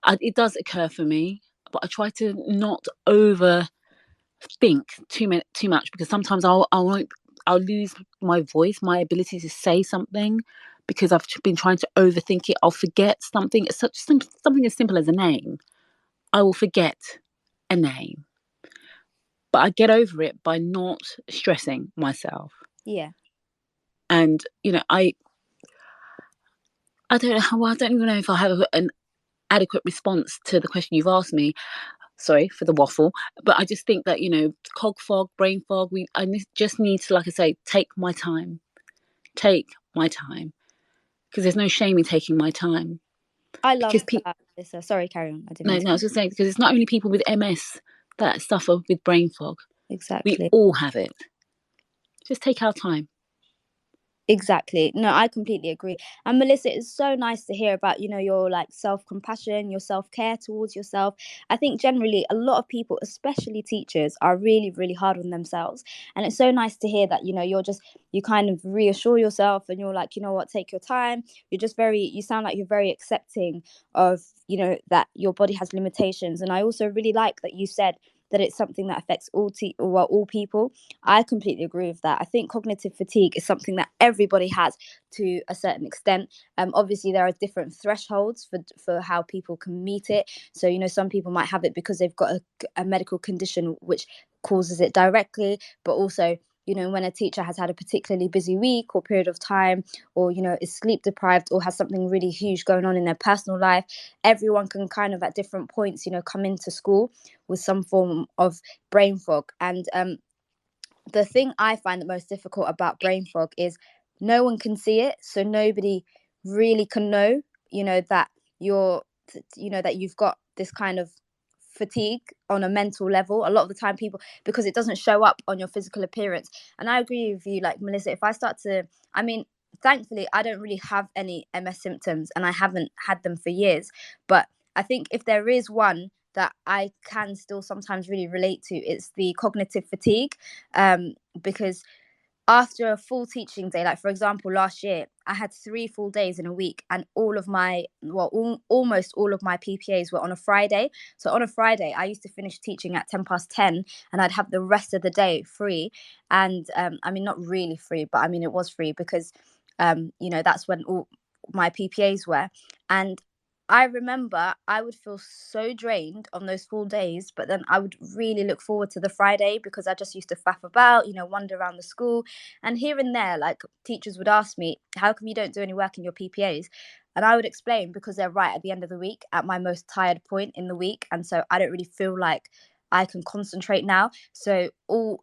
it does occur for me, but I try to not overthink too much, because sometimes I'll lose my voice, my ability to say something, because I've been trying to overthink it. I'll forget something. It's something as simple as a name. I will forget a name, but I get over it by not stressing myself. Yeah. And you know, I don't know how. I don't even know if I have an adequate response to the question you've asked me. Sorry for the waffle, but I just think that, you know, cog fog, brain fog. I just need to, like I say, take my time, because there's no shame in taking my time. I love that, Melissa. Sorry, carry on. No, I was just saying, because it's not only people with MS that suffer with brain fog. Exactly. We all have it. Just take our time. Exactly. No, I completely agree. And Melissa, it's so nice to hear about, you know, your like self-compassion, your self-care towards yourself. I think generally a lot of people, especially teachers, are really, really hard on themselves. And it's so nice to hear that, you know, you kind of reassure yourself and you're like, you know what, take your time. You sound like you're very accepting of, you know, that your body has limitations. And I also really like that you said that it's something that affects all people. I completely agree with that. I think cognitive fatigue is something that everybody has to a certain extent. Obviously, there are different thresholds for how people can meet it. So, you know, some people might have it because they've got a medical condition which causes it directly, but also, you know, when a teacher has had a particularly busy week or period of time, or, you know, is sleep deprived or has something really huge going on in their personal life, everyone can kind of at different points, you know, come into school with some form of brain fog. And the thing I find the most difficult about brain fog is no one can see it, so nobody really can know, you know, that that you've got this kind of fatigue on a mental level. A lot of the time people, because it doesn't show up on your physical appearance. And I agree with you, like Melissa, if I start to, I mean, thankfully I don't really have any MS symptoms and I haven't had them for years, but I think if there is one that I can still sometimes really relate to, it's the cognitive fatigue, because after a full teaching day, like for example last year I had 3 full days in a week, and almost all of my PPAs were on a Friday. So on a Friday I used to finish teaching at 10 past 10 and I'd have the rest of the day free. And I mean, not really free, but I mean it was free because you know, that's when all my PPAs were. And I remember I would feel so drained on those full days, but then I would really look forward to the Friday because I just used to faff about, you know, wander around the school. And here and there, like teachers would ask me, how come you don't do any work in your PPAs? And I would explain, because they're right at the end of the week, at my most tired point in the week. And so I don't really feel like I can concentrate now. So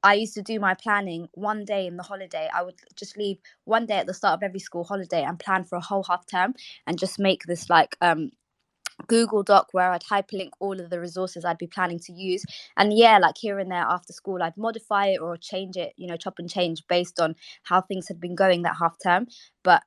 I used to do my planning one day in the holiday. I would just leave one day at the start of every school holiday and plan for a whole half term and just make this like Google Doc where I'd hyperlink all of the resources I'd be planning to use. And yeah, like here and there after school, I'd modify it or change it, chop and change based on how things had been going that half term. But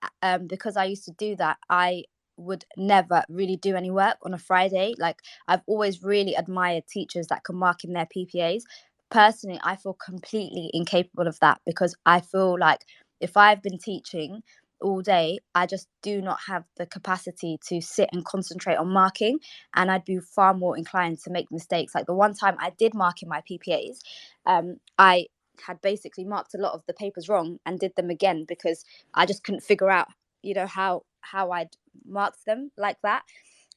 because I used to do that, I would never really do any work on a Friday. Like, I've always really admired teachers that can mark in their PPAs. Personally, I feel completely incapable of that, because I feel like if I've been teaching all day, I just do not have the capacity to sit and concentrate on marking, and I'd be far more inclined to make mistakes. Like the one time I did mark in my PPAs, I had basically marked a lot of the papers wrong and did them again because I just couldn't figure out, how I'd marked them like that.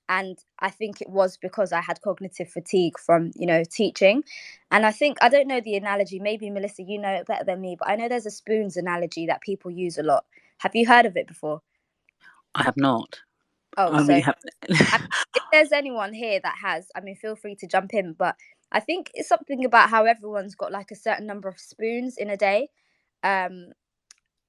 And I think it was because I had cognitive fatigue from, teaching. And I don't know the analogy, maybe Melissa, you know it better than me, but I know there's a spoons analogy that people use a lot. Have you heard of it before? I have not. Oh, I really so haven't. if there's anyone here that has, feel free to jump in. But I think it's something about how everyone's got like a certain number of spoons in a day.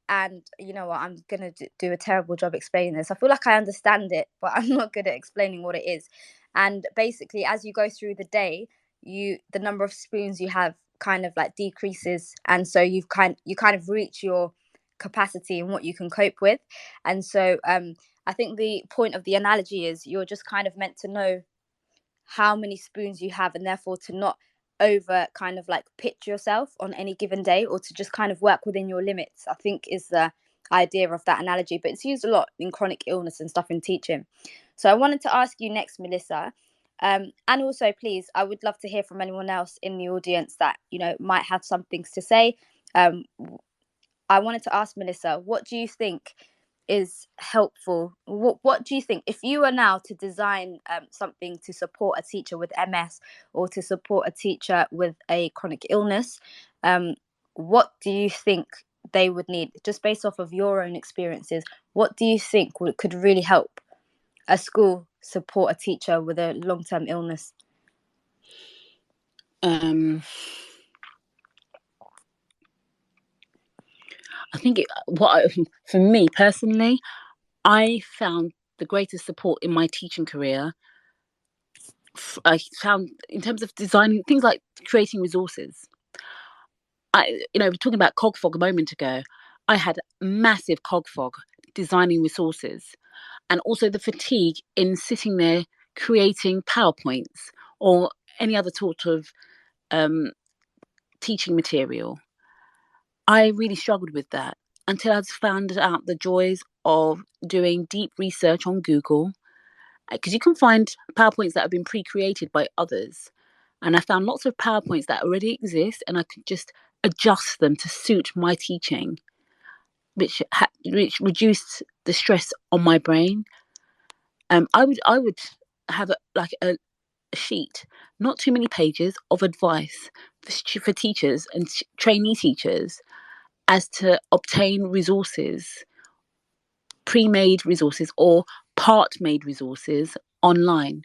And you know what, I'm gonna do a terrible job explaining this. I feel like I understand it, but I'm not good at explaining what it is. And basically, as you go through the day, the number of spoons you have kind of like decreases, and so you kind of reach your capacity and what you can cope with. And so I think the point of the analogy is you're just kind of meant to know how many spoons you have, and therefore to not over kind of like pitch yourself on any given day, or to just kind of work within your limits, I think is the idea of that analogy. But it's used a lot in chronic illness and stuff in teaching. So I wanted to ask you next, Melissa, and also please, I would love to hear from anyone else in the audience that might have some things to say. I wanted to ask Melissa, what do you think is helpful? What do you think, if you were now to design something to support a teacher with MS or to support a teacher with a chronic illness, what do you think they would need, just based off of your own experiences? What do you think could really help a school support a teacher with a long-term illness? I think for me personally, I found the greatest support in my teaching career. I found in terms of designing things like creating resources. We're talking about cog fog a moment ago. I had massive cog fog designing resources, and also the fatigue in sitting there creating PowerPoints or any other sort of teaching material. I really struggled with that until I found out the joys of doing deep research on Google, because you can find PowerPoints that have been pre-created by others. And I found lots of PowerPoints that already exist, and I could just adjust them to suit my teaching, which reduced the stress on my brain. I would have a sheet, not too many pages, of advice for teachers and trainee teachers as to obtain resources, pre-made resources or part-made resources online.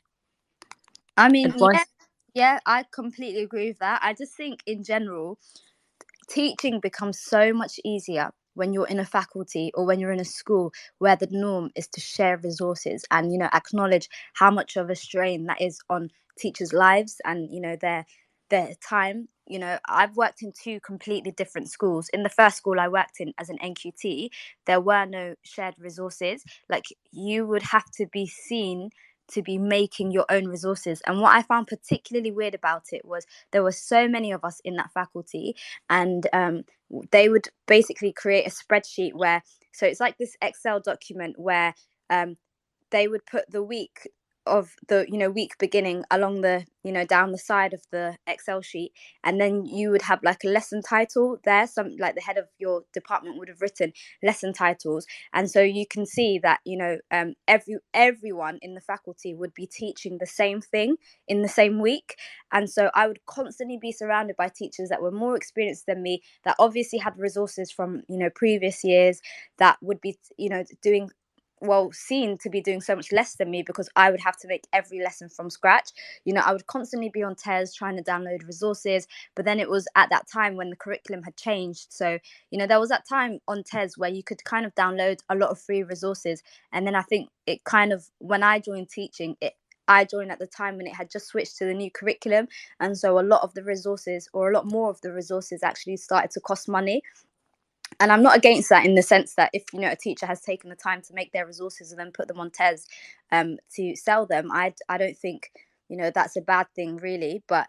Yeah, I completely agree with that. I just think in general, teaching becomes so much easier when you're in a faculty or when you're in a school where the norm is to share resources and acknowledge how much of a strain that is on teachers' lives and their time. I've worked in two completely different schools. In the first school I worked in as an NQT, there were no shared resources. Like, you would have to be seen to be making your own resources. And what I found particularly weird about it was there were so many of us in that faculty, and they would basically create a spreadsheet so it's like this Excel document where they would put the week of the week beginning along the down the side of the Excel sheet, and then you would have like a lesson title there. Some, like, the head of your department would have written lesson titles, and so you can see that everyone in the faculty would be teaching the same thing in the same week. And so I would constantly be surrounded by teachers that were more experienced than me, that obviously had resources from previous years, that would be doing seen to be doing so much less than me, because I would have to make every lesson from scratch. I would constantly be on TES trying to download resources, but then it was at that time when the curriculum had changed. So there was that time on TES where you could kind of download a lot of free resources, and then I think it kind of, when I joined teaching, it I joined at the time when it had just switched to the new curriculum, and so a lot of the resources, or a lot more of the resources, actually started to cost money. And I'm not against that, in the sense that if, you know, a teacher has taken the time to make their resources and then put them on TES to sell them, I don't think, you know, that's a bad thing really. But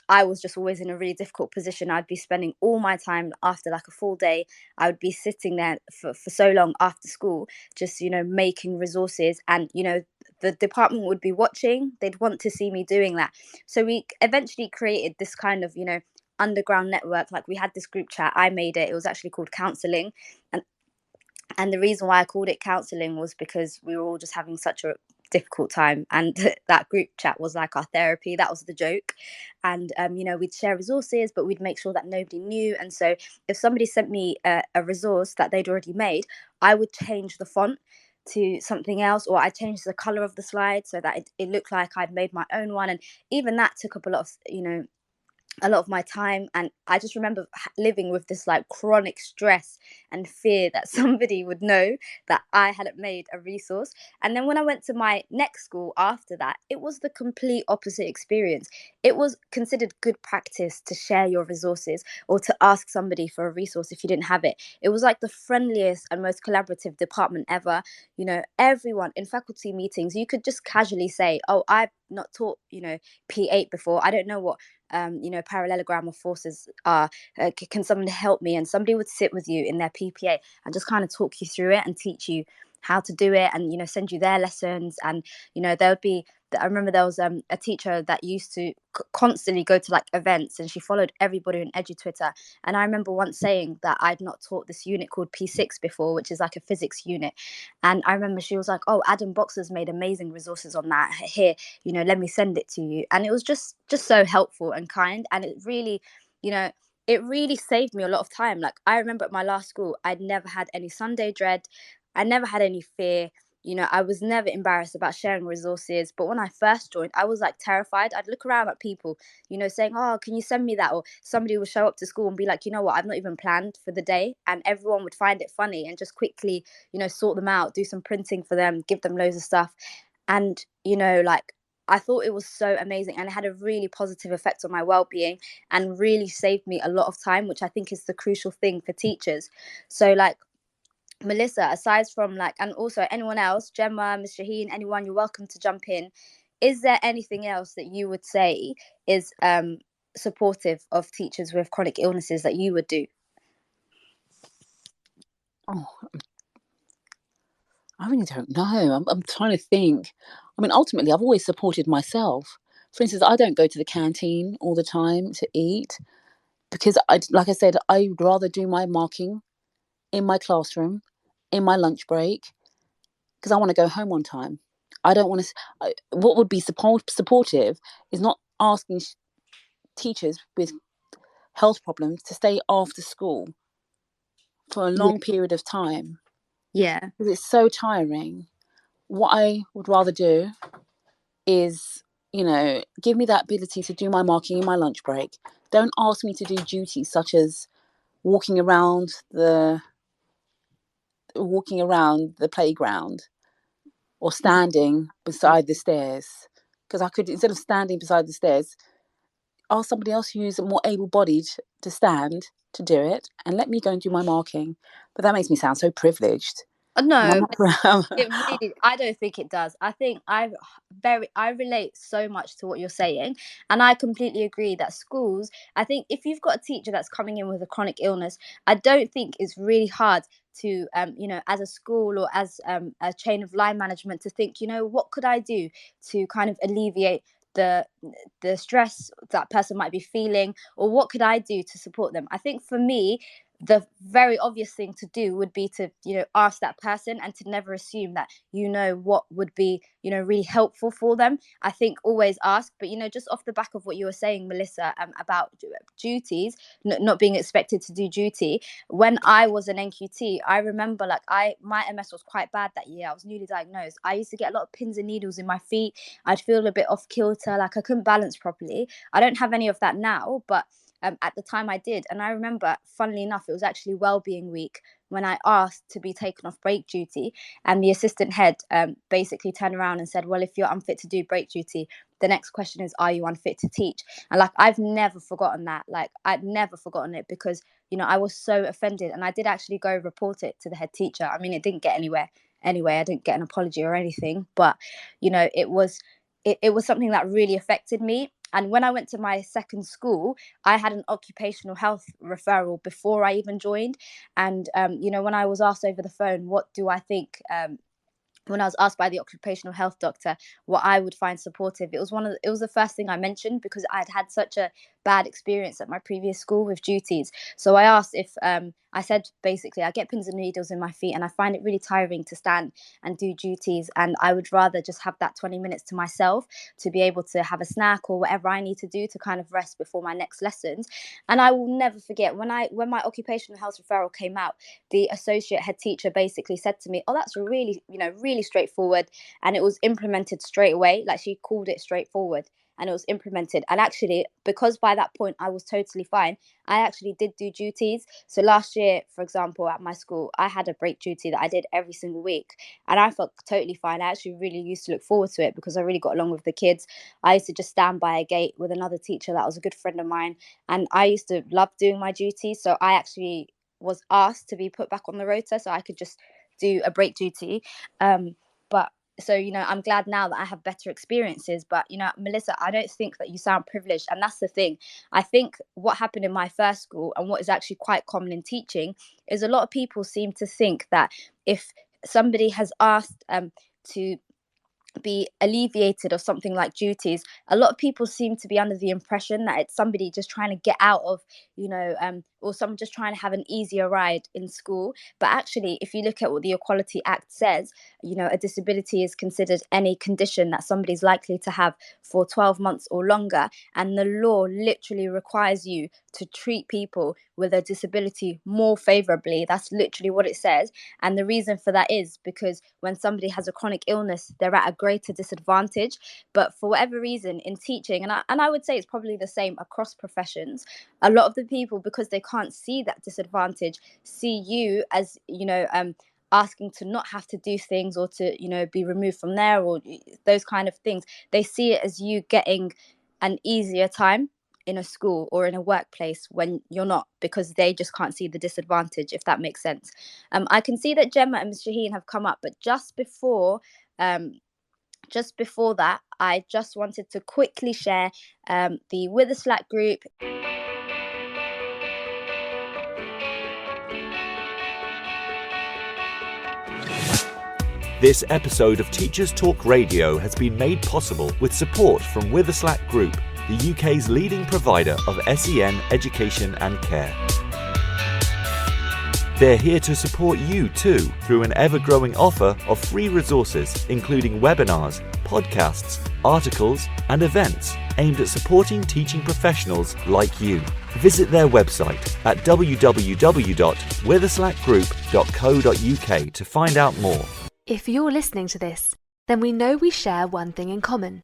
I was just always in a really difficult position. I'd be spending all my time after like a full day. I would be sitting there for so long after school, just, you know, making resources, and, you know, the department would be watching. They'd want to see me doing that. So we eventually created this kind of, you know, underground network. Like, we had this group chat. I made it. It was actually called counseling. And the reason why I called it counseling was because we were all just having such a difficult time, and that group chat was like our therapy. That was the joke. And you know, we'd share resources, but we'd make sure that nobody knew. And so if somebody sent me a resource that they'd already made, I would change the font to something else, or I changed the color of the slide so that it looked like I'd made my own one. And even that took up a lot of, you know, a lot of my time. And I just remember living with this like chronic stress and fear that somebody would know that I hadn't made a resource. And then when I went to my next school after that, it was the complete opposite experience. It was considered good practice to share your resources, or to ask somebody for a resource if you didn't have it. It was like the friendliest and most collaborative department ever. You know, everyone in faculty meetings, you could just casually say, oh, I've not taught, you know, P8 before. I don't know what you know, parallelogram of forces are. Can someone help me? And somebody would sit with you in their PPA and just kind of talk you through it and teach you how to do it, and, you know, send you their lessons. And, you know, there would be, I remember there was a teacher that used to constantly go to like events, and she followed everybody on EduTwitter. And I remember once saying that I'd not taught this unit called P6 before, which is like a physics unit. And I remember she was like, oh, Adam Boxer's made amazing resources on that. Here, you know, let me send it to you. And it was just so helpful and kind. And it really, you know, it really saved me a lot of time. Like, I remember at my last school, I'd never had any Sunday dread. I never had any fear. You know, I was never embarrassed about sharing resources. But when I first joined, I was like terrified. I'd look around at people, you know, saying, oh, can you send me that? Or somebody would show up to school and be like, you know what, I've not even planned for the day. And everyone would find it funny and just quickly, you know, sort them out, do some printing for them, give them loads of stuff. And, you know, like, I thought it was so amazing, and it had a really positive effect on my well-being, and really saved me a lot of time, which I think is the crucial thing for teachers. So, like, Melissa, aside from like, and also anyone else, Gemma, Miss Shaheen, anyone, you're welcome to jump in. Is there anything else that you would say is supportive of teachers with chronic illnesses that you would do? Oh, I really don't know. I'm trying to think. I mean, ultimately, I've always supported myself. For instance, I don't go to the canteen all the time to eat, because like I said, I would rather do my marking in my classroom, in my lunch break, because I want to go home on time. I don't want to. What would be supportive is not asking teachers with health problems to stay after school for a long period of time. Yeah. Because it's so tiring. What I would rather do is, you know, give me that ability to do my marking in my lunch break. Don't ask me to do duties such as walking around the playground, or standing beside the stairs. Because I could, instead of standing beside the stairs, ask somebody else who's more able-bodied to stand to do it, and let me go and do my marking. But that makes me sound so privileged. No, it really, I don't think it does. I think I relate so much to what you're saying, and I completely agree that schools, I think if you've got a teacher that's coming in with a chronic illness, I don't think it's really hard to you know, as a school or as a chain of line management, to think, you know, what could I do to kind of alleviate the stress that person might be feeling, or what could I do to support them. I think for me, the very obvious thing to do would be to, you know, ask that person, and to never assume that you know what would be, you know, really helpful for them. I think always ask. But, you know, just off the back of what you were saying, Melissa, about duties, not being expected to do duty, when I was an NQT, I remember like my MS was quite bad that year. I was newly diagnosed. I used to get a lot of pins and needles in my feet. I'd feel a bit off kilter, like I couldn't balance properly. I don't have any of that now, but at the time I did. And I remember, funnily enough, it was actually Wellbeing Week when I asked to be taken off break duty, and the assistant head basically turned around and said, well, if you're unfit to do break duty, the next question is, are you unfit to teach? And like, I've never forgotten that. Like, I'd never forgotten it, because, you know, I was so offended, and I did actually go report it to the head teacher. I mean, it didn't get anywhere anyway. I didn't get an apology or anything, but, you know, it was something that really affected me. And when I went to my second school, I had an occupational health referral before I even joined. And, you know, when I was asked over the phone, what do I think, when I was asked by the occupational health doctor what I would find supportive, it was the first thing I mentioned, because I'd had such a bad experience at my previous school with duties. So I asked if I said, basically, I get pins and needles in my feet and I find it really tiring to stand and do duties, and I would rather just have that 20 minutes to myself to be able to have a snack or whatever I need to do to kind of rest before my next lessons. And I will never forget when my occupational health referral came out, the associate head teacher basically said to me, oh, that's really, you know, really straightforward. And it was implemented straight away. Like, she called it straightforward, and it was implemented. And actually, because by that point I was totally fine, I actually did do duties. So last year, for example, at my school, I had a break duty that I did every single week, and I felt totally fine. I actually really used to look forward to it, because I really got along with the kids. I used to just stand by a gate with another teacher that was a good friend of mine, and I used to love doing my duties. So I actually was asked to be put back on the rota so I could just do a break duty. But so, you know, I'm glad now that I have better experiences. But, you know, Melissa, I don't think that you sound privileged. And that's the thing. I think what happened in my first school, and what is actually quite common in teaching, is a lot of people seem to think that if somebody has asked to be alleviated of something like duties, a lot of people seem to be under the impression that it's somebody just trying to get out of, you know, or someone just trying to have an easier ride in school. But actually, if you look at what the Equality Act says, you know, a disability is considered any condition that somebody's likely to have for 12 months or longer, and the law literally requires you to treat people with a disability more favorably. That's literally what it says. And the reason for that is because when somebody has a chronic illness, they're at a greater disadvantage. But for whatever reason in teaching, and I would say it's probably the same across professions, a lot of the people, because they can't see that disadvantage, see you as, you know, asking to not have to do things, or to, you know, be removed from there, or those kind of things. They see it as you getting an easier time in a school or in a workplace when you're not, because they just can't see the disadvantage, if that makes sense. I can see that Gemma and Shaheen have come up, but just before that, I just wanted to quickly share the With a Slack group. This episode of Teachers Talk Radio has been made possible with support from With a Slack Group, the UK's leading provider of SEN education and care. They're here to support you too through an ever-growing offer of free resources, including webinars, podcasts, articles, and events aimed at supporting teaching professionals like you. Visit their website at www.withaslackgroup.co.uk to find out more. If you're listening to this, then we know we share one thing in common: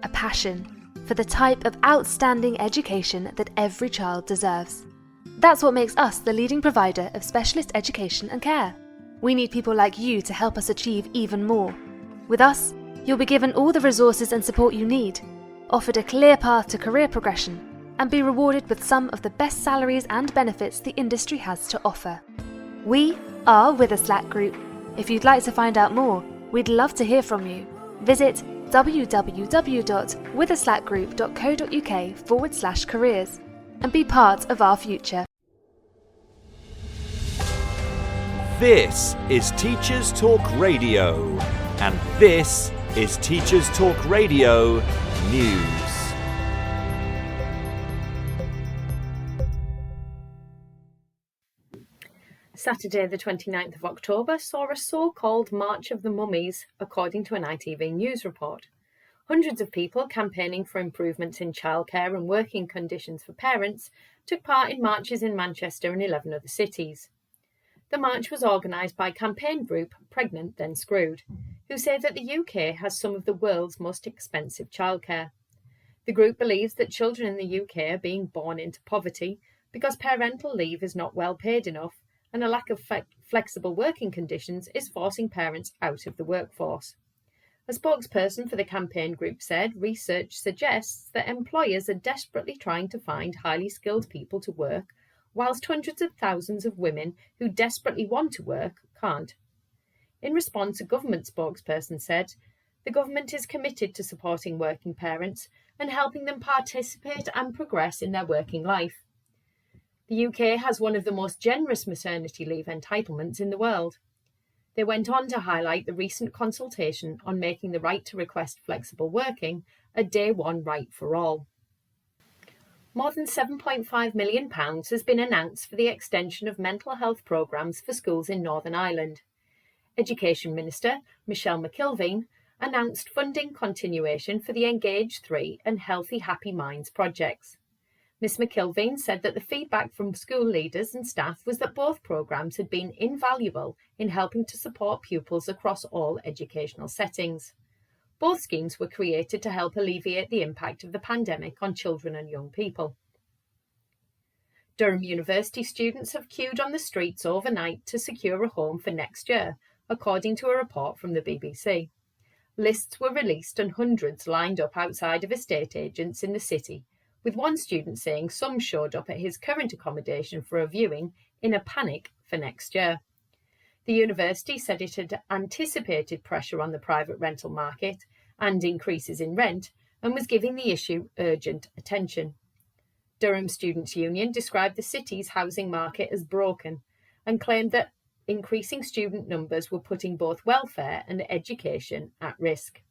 a passion for the type of outstanding education that every child deserves. That's what makes us the leading provider of specialist education and care. We need people like you to help us achieve even more. With us, you'll be given all the resources and support you need, offered a clear path to career progression, and be rewarded with some of the best salaries and benefits the industry has to offer. We are With a Slack Group. If you'd like to find out more, we'd love to hear from you. Visit www.withaslackgroup.co.uk/careers and be part of our future. This is Teachers Talk Radio, and this is Teachers Talk Radio News. Saturday the 29th of October saw a so-called March of the Mummies, according to an ITV News report. Hundreds of people campaigning for improvements in childcare and working conditions for parents took part in marches in Manchester and 11 other cities. The march was organised by campaign group Pregnant Then Screwed, who say that the UK has some of the world's most expensive childcare. The group believes that children in the UK are being born into poverty because parental leave is not well paid enough and a lack of flexible working conditions is forcing parents out of the workforce. A spokesperson for the campaign group said research suggests that employers are desperately trying to find highly skilled people to work, whilst hundreds of thousands of women who desperately want to work can't. In response, a government spokesperson said, "The government is committed to supporting working parents and helping them participate and progress in their working life." The UK has one of the most generous maternity leave entitlements in the world. They went on to highlight the recent consultation on making the right to request flexible working a day one right for all. More than £7.5 million has been announced for the extension of mental health programmes for schools in Northern Ireland. Education Minister Michelle McKilveen announced funding continuation for the Engage 3 and Healthy Happy Minds projects. Ms McKilveen said that the feedback from school leaders and staff was that both programmes had been invaluable in helping to support pupils across all educational settings. Both schemes were created to help alleviate the impact of the pandemic on children and young people. Durham University students have queued on the streets overnight to secure a home for next year, according to a report from the BBC. Lists were released and hundreds lined up outside of estate agents in the city, with one student saying some showed up at his current accommodation for a viewing in a panic for next year. The university said it had anticipated pressure on the private rental market and increases in rent and was giving the issue urgent attention. Durham Students' Union described the city's housing market as broken and claimed that increasing student numbers were putting both welfare and education at risk.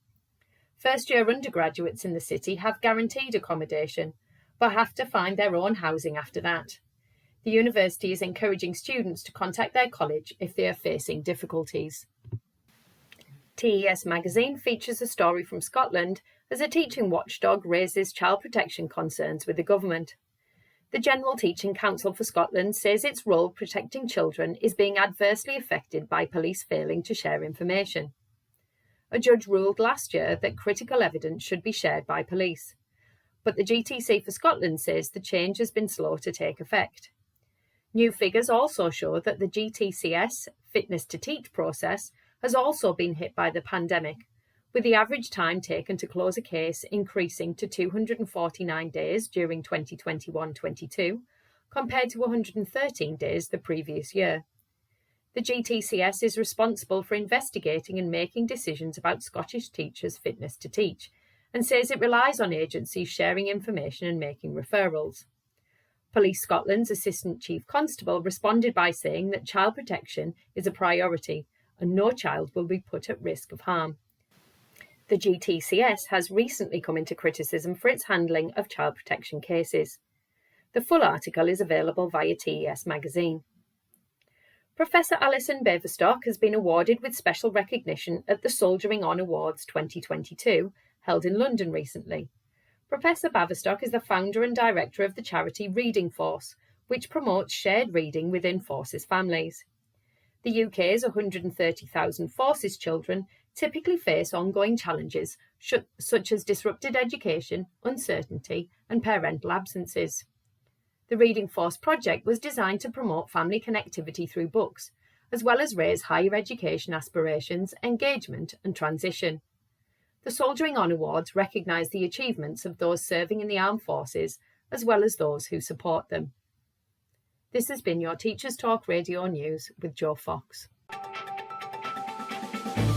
First-year undergraduates in the city have guaranteed accommodation, but have to find their own housing after that. The university is encouraging students to contact their college if they are facing difficulties. TES magazine features a story from Scotland as a teaching watchdog raises child protection concerns with the government. The General Teaching Council for Scotland says its role protecting children is being adversely affected by police failing to share information. A judge ruled last year that critical evidence should be shared by police, but the GTC for Scotland says the change has been slow to take effect. New figures also show that the GTCS Fitness to Teach process has also been hit by the pandemic, with the average time taken to close a case increasing to 249 days during 2021-22, compared to 113 days the previous year. The GTCS is responsible for investigating and making decisions about Scottish teachers' fitness to teach, and says it relies on agencies sharing information and making referrals. Police Scotland's Assistant Chief Constable responded by saying that child protection is a priority and no child will be put at risk of harm. The GTCS has recently come into criticism for its handling of child protection cases. The full article is available via TES magazine. Professor Alison Baverstock has been awarded with special recognition at the Soldiering On Awards 2022, held in London recently. Professor Baverstock is the founder and director of the charity Reading Force, which promotes shared reading within Forces families. The UK's 130,000 Forces children typically face ongoing challenges such as disrupted education, uncertainty, and parental absences. The Reading Force project was designed to promote family connectivity through books, as well as raise higher education aspirations, engagement, and transition. The Soldiering On Awards recognise the achievements of those serving in the armed forces, as well as those who support them. This has been your Teachers Talk Radio News with Joe Fox.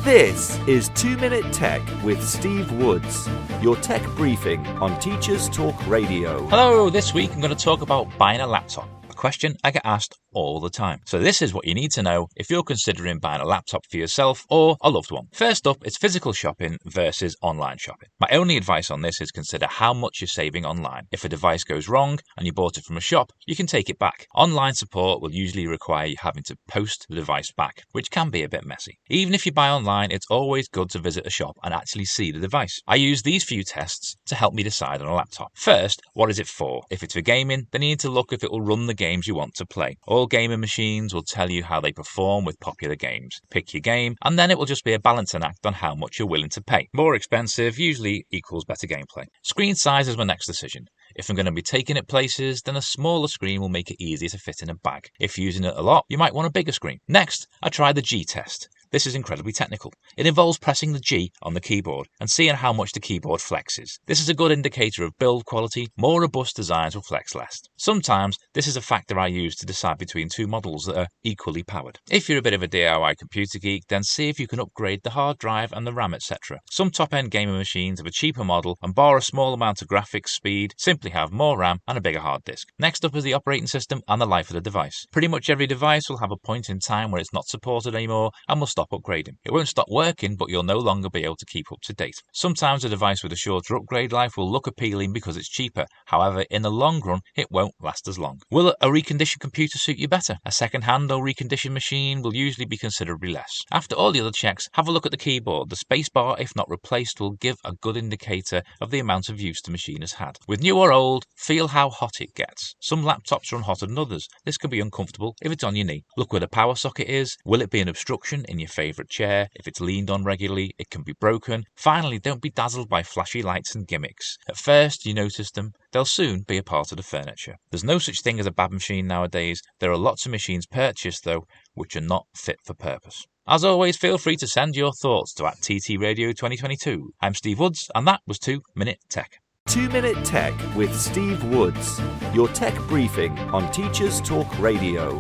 This is 2 Minute Tech with Steve Woods, your tech briefing on Teachers Talk Radio. Hello, this week I'm going to talk about buying a laptop, a question I get asked all the time. So this is what you need to know if you're considering buying a laptop for yourself or a loved one. First up, it's physical shopping versus online shopping. My only advice on this is consider how much you're saving online. If a device goes wrong and you bought it from a shop, you can take it back. Online support will usually require you having to post the device back, which can be a bit messy. Even if you buy online, it's always good to visit a shop and actually see the device. I use these few tests to help me decide on a laptop. First, what is it for? If it's for gaming, then you need to look if it will run the game games you want to play. All gaming machines will tell you how they perform with popular games. Pick your game, and then it will just be a balancing act on how much you're willing to pay. More expensive usually equals better gameplay. Screen size is my next decision. If I'm going to be taking it places, then a smaller screen will make it easier to fit in a bag. If using it a lot, you might want a bigger screen. Next, I tried the G test. This is incredibly technical. It involves pressing the G on the keyboard and seeing how much the keyboard flexes. This is a good indicator of build quality. More robust designs will flex less. Sometimes this is a factor I use to decide between two models that are equally powered. If you're a bit of a DIY computer geek, then see if you can upgrade the hard drive and the RAM, etc. Some top-end gaming machines have a cheaper model and bar a small amount of graphics speed, simply have more RAM and a bigger hard disk. Next up is the operating system and the life of the device. Pretty much every device will have a point in time where it's not supported anymore and will stop upgrading. It won't stop working, but you'll no longer be able to keep up to date. Sometimes a device with a shorter upgrade life will look appealing because it's cheaper. However, in the long run, it won't last as long. Will a reconditioned computer suit you better? A second-hand or reconditioned machine will usually be considerably less. After all the other checks, have a look at the keyboard. The spacebar, if not replaced, will give a good indicator of the amount of use the machine has had. With new or old, feel how hot it gets. Some laptops run hotter than others. This can be uncomfortable if it's on your knee. Look where the power socket is. Will it be an obstruction in your favourite chair? If it's leaned on regularly, it can be broken. Finally, don't be dazzled by flashy lights and gimmicks. At first, you notice them. They'll soon be a part of the furniture. There's no such thing as a bad machine nowadays. There are lots of machines purchased, though, which are not fit for purpose. As always, feel free to send your thoughts to @TT Radio 2022. I'm Steve Woods, and that was 2 Minute Tech. 2 Minute Tech with Steve Woods, your tech briefing on Teachers Talk Radio.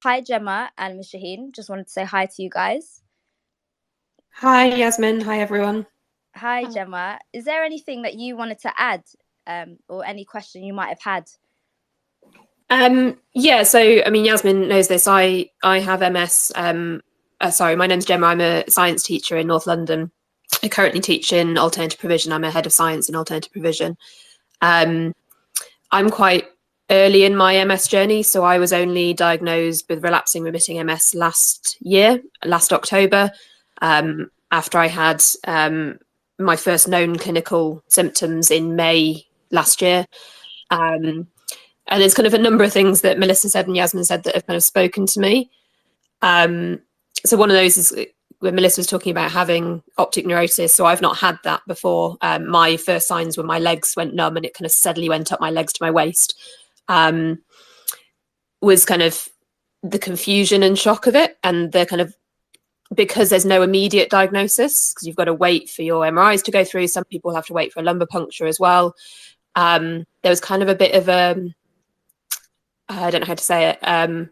Hi, Gemma and Ms. Shaheen. Just wanted to say hi to you guys. Hi, Yasmin. Hi, everyone. Hi, Gemma. Is there anything that you wanted to add or any question you might have had? Yasmin knows this. I have MS. My name's Gemma. I'm a science teacher in North London. I currently teach in alternative provision. I'm a head of science in alternative provision. I'm quite early in my MS journey, so I was only diagnosed with relapsing remitting MS last October, after I had my first known clinical symptoms in May last year. And there's kind of a number of things that Melissa said and Yasmin said that have kind of spoken to me. So one of those is when Melissa was talking about having optic neurosis. So I've not had that before. My first signs were my legs went numb and it kind of steadily went up my legs to my waist. Was kind of the confusion and shock of it, and the kind of, because there's no immediate diagnosis, because you've got to wait for your MRIs to go through. Some people have to wait for a lumbar puncture as well. There was kind of a bit of I don't know how to say it,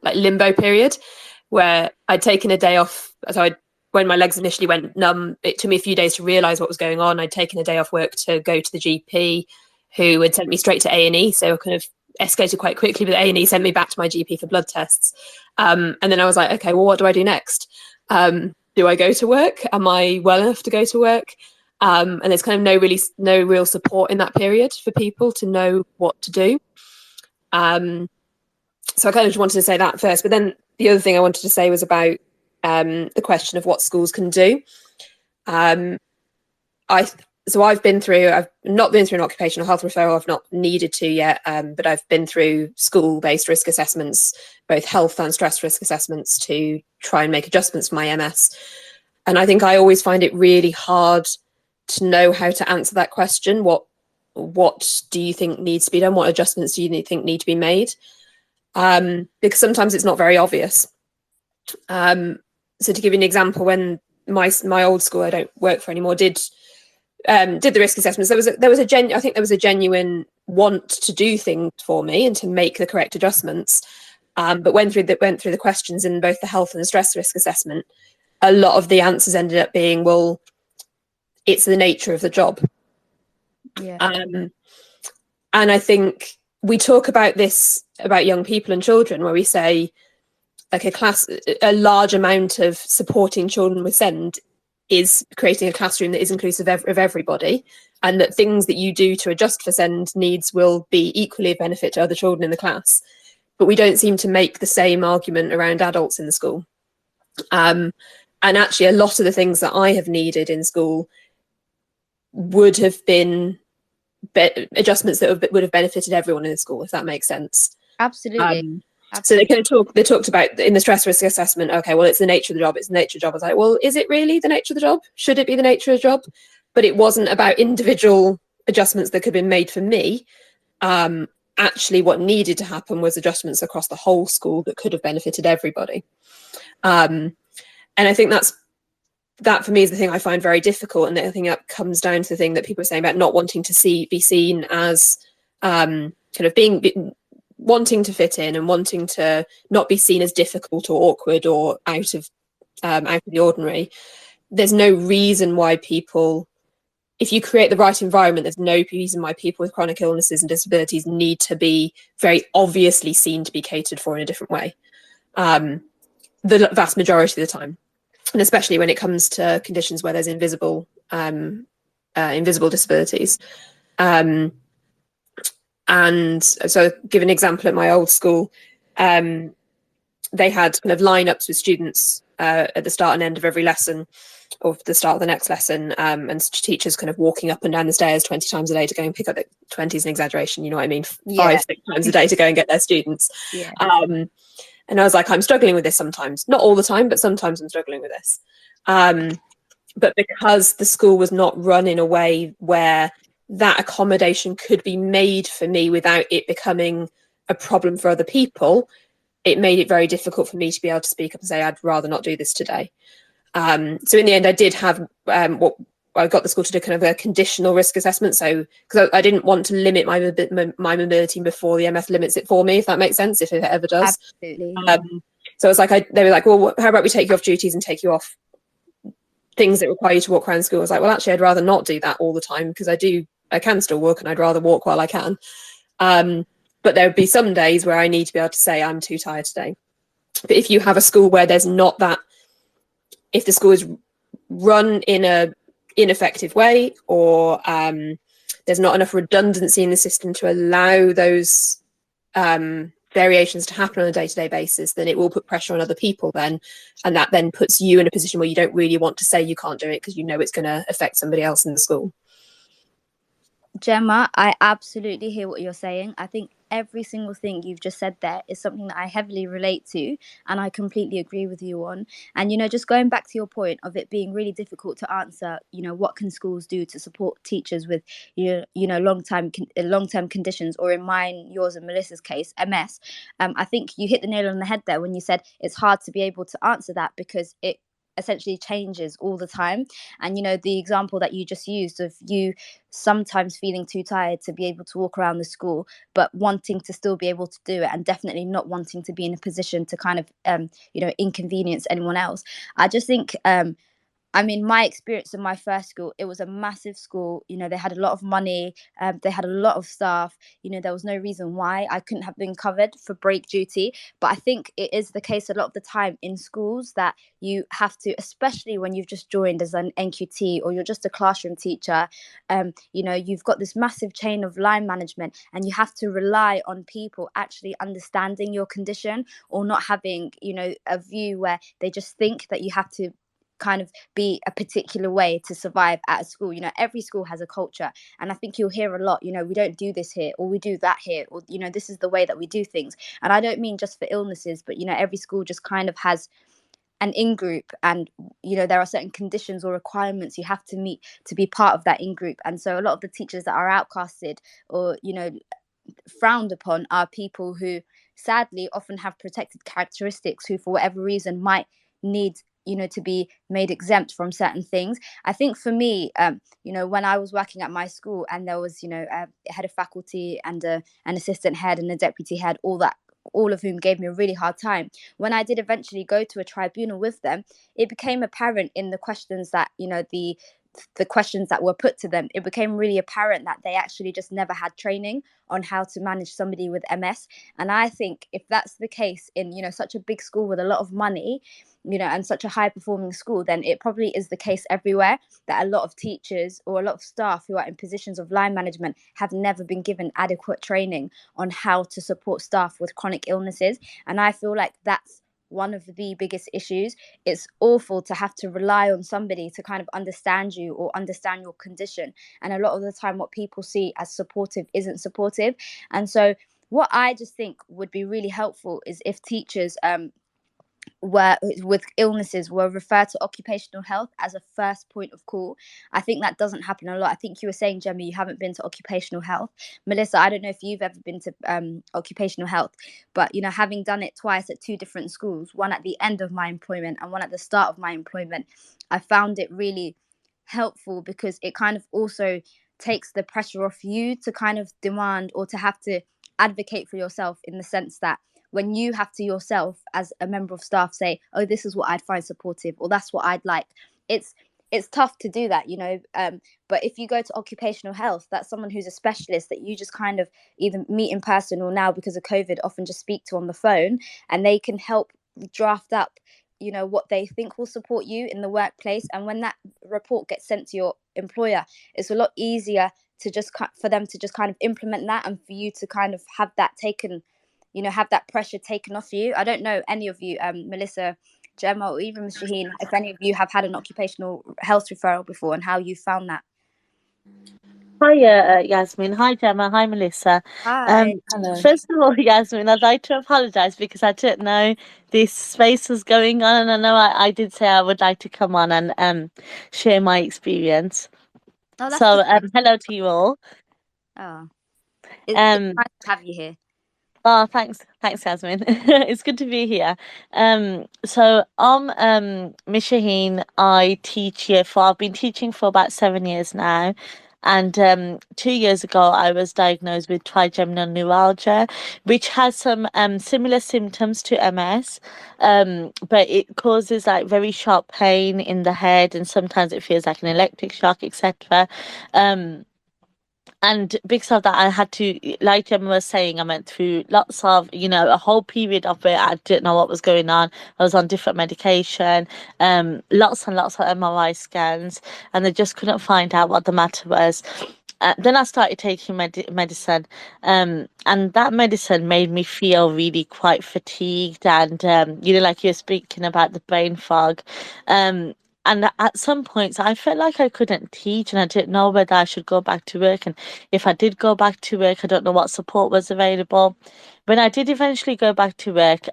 like limbo period where I'd taken a day off. So when my legs initially went numb, it took me a few days to realise what was going on. I'd taken a day off work to go to the GP, who had sent me straight to A&E. So I kind of escalated quite quickly, but A&E sent me back to my GP for blood tests. And then I was like, okay, well, what do I do next? Do I go to work? Am I well enough to go to work? And there's kind of no real support in that period for people to know what to do. So I kind of just wanted to say that first. But then the other thing I wanted to say was about the question of what schools can do. I've not been through an occupational health referral. I've not needed to yet, but I've been through school-based risk assessments, both health and stress risk assessments, to try and make adjustments for my MS. And I think I always find it really hard to know how to answer that question. What do you think needs to be done? What adjustments do you think need to be made? Because sometimes it's not very obvious. So to give you an example, when my old school I don't work for anymore did the risk assessments, there was a genuine want to do things for me and to make the correct adjustments. But went through the questions in both the health and the stress risk assessment, a lot of the answers ended up being, well, it's the nature of the job. Yeah. And I think we talk about this about young people and children, where we say like a large amount of supporting children with SEND is creating a classroom that is inclusive of everybody, and that things that you do to adjust for SEND needs will be equally of benefit to other children in the class. But we don't seem to make the same argument around adults in the school. And actually a lot of the things that I have needed in school would have been adjustments that would have benefited everyone in the school, if that makes sense. Absolutely. So they talked about in the stress risk assessment, okay, well, it's the nature of the job. It's the nature of the job. I was like, well, is it really the nature of the job? Should it be the nature of the job? But it wasn't about individual adjustments that could have been made for me. Actually, what needed to happen was adjustments across the whole school that could have benefited everybody. And I think that for me is the thing I find very difficult. And I think that comes down to the thing that people are saying about not wanting to be seen as kind of wanting to fit in and wanting to not be seen as difficult or awkward or out of the ordinary. There's no reason why people, if you create the right environment, there's no reason why people with chronic illnesses and disabilities need to be very obviously seen to be catered for in a different way, the vast majority of the time. And especially when it comes to conditions where there's invisible disabilities. And so give an example at my old school, they had kind of lineups with students at the start and end of every lesson, or the start of the next lesson, and teachers kind of walking up and down the stairs 20 times a day to go and pick up the 20 is an exaggeration, you know what I mean? 5-6 times a day to go and get their students. Yeah. And I was like, I'm struggling with this sometimes, not all the time, but sometimes I'm struggling with this. But because the school was not run in a way where that accommodation could be made for me without it becoming a problem for other people, it made it very difficult for me to be able to speak up and say, I'd rather not do this today. So in the end, I did have what I got the school to do, kind of a conditional risk assessment. So because I didn't want to limit my mobility before the MS limits it for me, if that makes sense, if it ever does. Absolutely. So it's like they were like, well, how about we take you off duties and take you off things that require you to walk around school? I was like, well, actually, I'd rather not do that all the time, because I can still walk and I'd rather walk while I can. But there would be some days where I need to be able to say I'm too tired today. But if you have a school where there's not that, if the school is run in a ineffective way, or there's not enough redundancy in the system to allow those variations to happen on a day-to-day basis, then it will put pressure on other people then, and that then puts you in a position where you don't really want to say you can't do it because you know it's going to affect somebody else in the school. Gemma, I absolutely hear what you're saying. I think every single thing you've just said there is something that I heavily relate to, and I completely agree with you on. And, just going back to your point of it being really difficult to answer, what can schools do to support teachers with, long-term conditions, or in mine, yours and Melissa's case, MS. I think you hit the nail on the head there when you said it's hard to be able to answer that because it essentially changes all the time. And the example that you just used of you sometimes feeling too tired to be able to walk around the school, but wanting to still be able to do it, and definitely not wanting to be in a position to kind of inconvenience anyone else. I just think my experience in my first school, it was a massive school. They had a lot of money. They had a lot of staff. There was no reason why I couldn't have been covered for break duty. But I think it is the case a lot of the time in schools that you have to, especially when you've just joined as an NQT or you're just a classroom teacher, you've got this massive chain of line management, and you have to rely on people actually understanding your condition, or not having, a view where they just think that you have to kind of be a particular way to survive at a school. Every school has a culture, and I think you'll hear a lot, we don't do this here, or we do that here, or this is the way that we do things. And I don't mean just for illnesses, but every school just kind of has an in-group, and there are certain conditions or requirements you have to meet to be part of that in-group. And so a lot of the teachers that are outcasted or frowned upon are people who sadly often have protected characteristics, who for whatever reason might need to be made exempt from certain things. I think for me, when I was working at my school, and there was a head of faculty and an assistant head and a deputy head, all of whom gave me a really hard time. When I did eventually go to a tribunal with them, it became apparent in the questions that the questions that were put to them, it became really apparent that they actually just never had training on how to manage somebody with MS. And I think if that's the case in, such a big school with a lot of money, and such a high performing school, then it probably is the case everywhere that a lot of teachers or a lot of staff who are in positions of line management have never been given adequate training on how to support staff with chronic illnesses. And I feel like that's one of the biggest issues. It's awful to have to rely on somebody to kind of understand you or understand your condition. And a lot of the time, what people see as supportive isn't supportive. And so what I just think would be really helpful is if teachers with illnesses were referred to occupational health as a first point of call. I think that doesn't happen a lot. I think you were saying, Gemma, you haven't been to occupational health. Melissa, I don't know if you've ever been to occupational health, but, you know, having done it twice at two different schools, one at the end of my employment and one at the start of my employment, I found it really helpful because it kind of also takes the pressure off you to kind of demand or to have to advocate for yourself, in the sense that when you have to yourself as a member of staff say, oh, this is what I'd find supportive, or that's what I'd like, it's tough to do that, you know. But if you go to occupational health, that's someone who's a specialist that you just kind of either meet in person or now because of COVID often just speak to on the phone, and they can help draft up, you know, what they think will support you in the workplace. And when that report gets sent to your employer, it's a lot easier to just for them to just kind of implement that, and for you to kind of have that taken, you know, have that pressure taken off you. I don't know any of you, Melissa, Gemma, or even Shaheen, if any of you have had an occupational health referral before and how you found that. Hi, Yasmin. Hi, Gemma. Hi, Melissa. Hi. Hello. First of all, Yasmin, I'd like to apologise because I didn't know this space was going on, and I know I did say I would like to come on and share my experience. Oh, that's So, good. hello to you all. Oh, it's nice to have you here. Oh, thanks, Yasmin. It's good to be here. So I'm Miss Shaheen. I teach year 4. I've been teaching for about 7 years now. And 2 years ago, I was diagnosed with trigeminal neuralgia, which has some similar symptoms to MS, but it causes like very sharp pain in the head, and sometimes it feels like an electric shock, etc. And because of that, I had to, like Gemma was saying, I went through lots of, you know, a whole period of it. I didn't know what was going on. I was on different medication, lots and lots of MRI scans, and they just couldn't find out what the matter was. Then I started taking medicine, and that medicine made me feel really quite fatigued, and you know, like you're speaking about the brain fog. And at some points, I felt like I couldn't teach, and I didn't know whether I should go back to work. And if I did go back to work, I don't know what support was available. When I did eventually go back to work,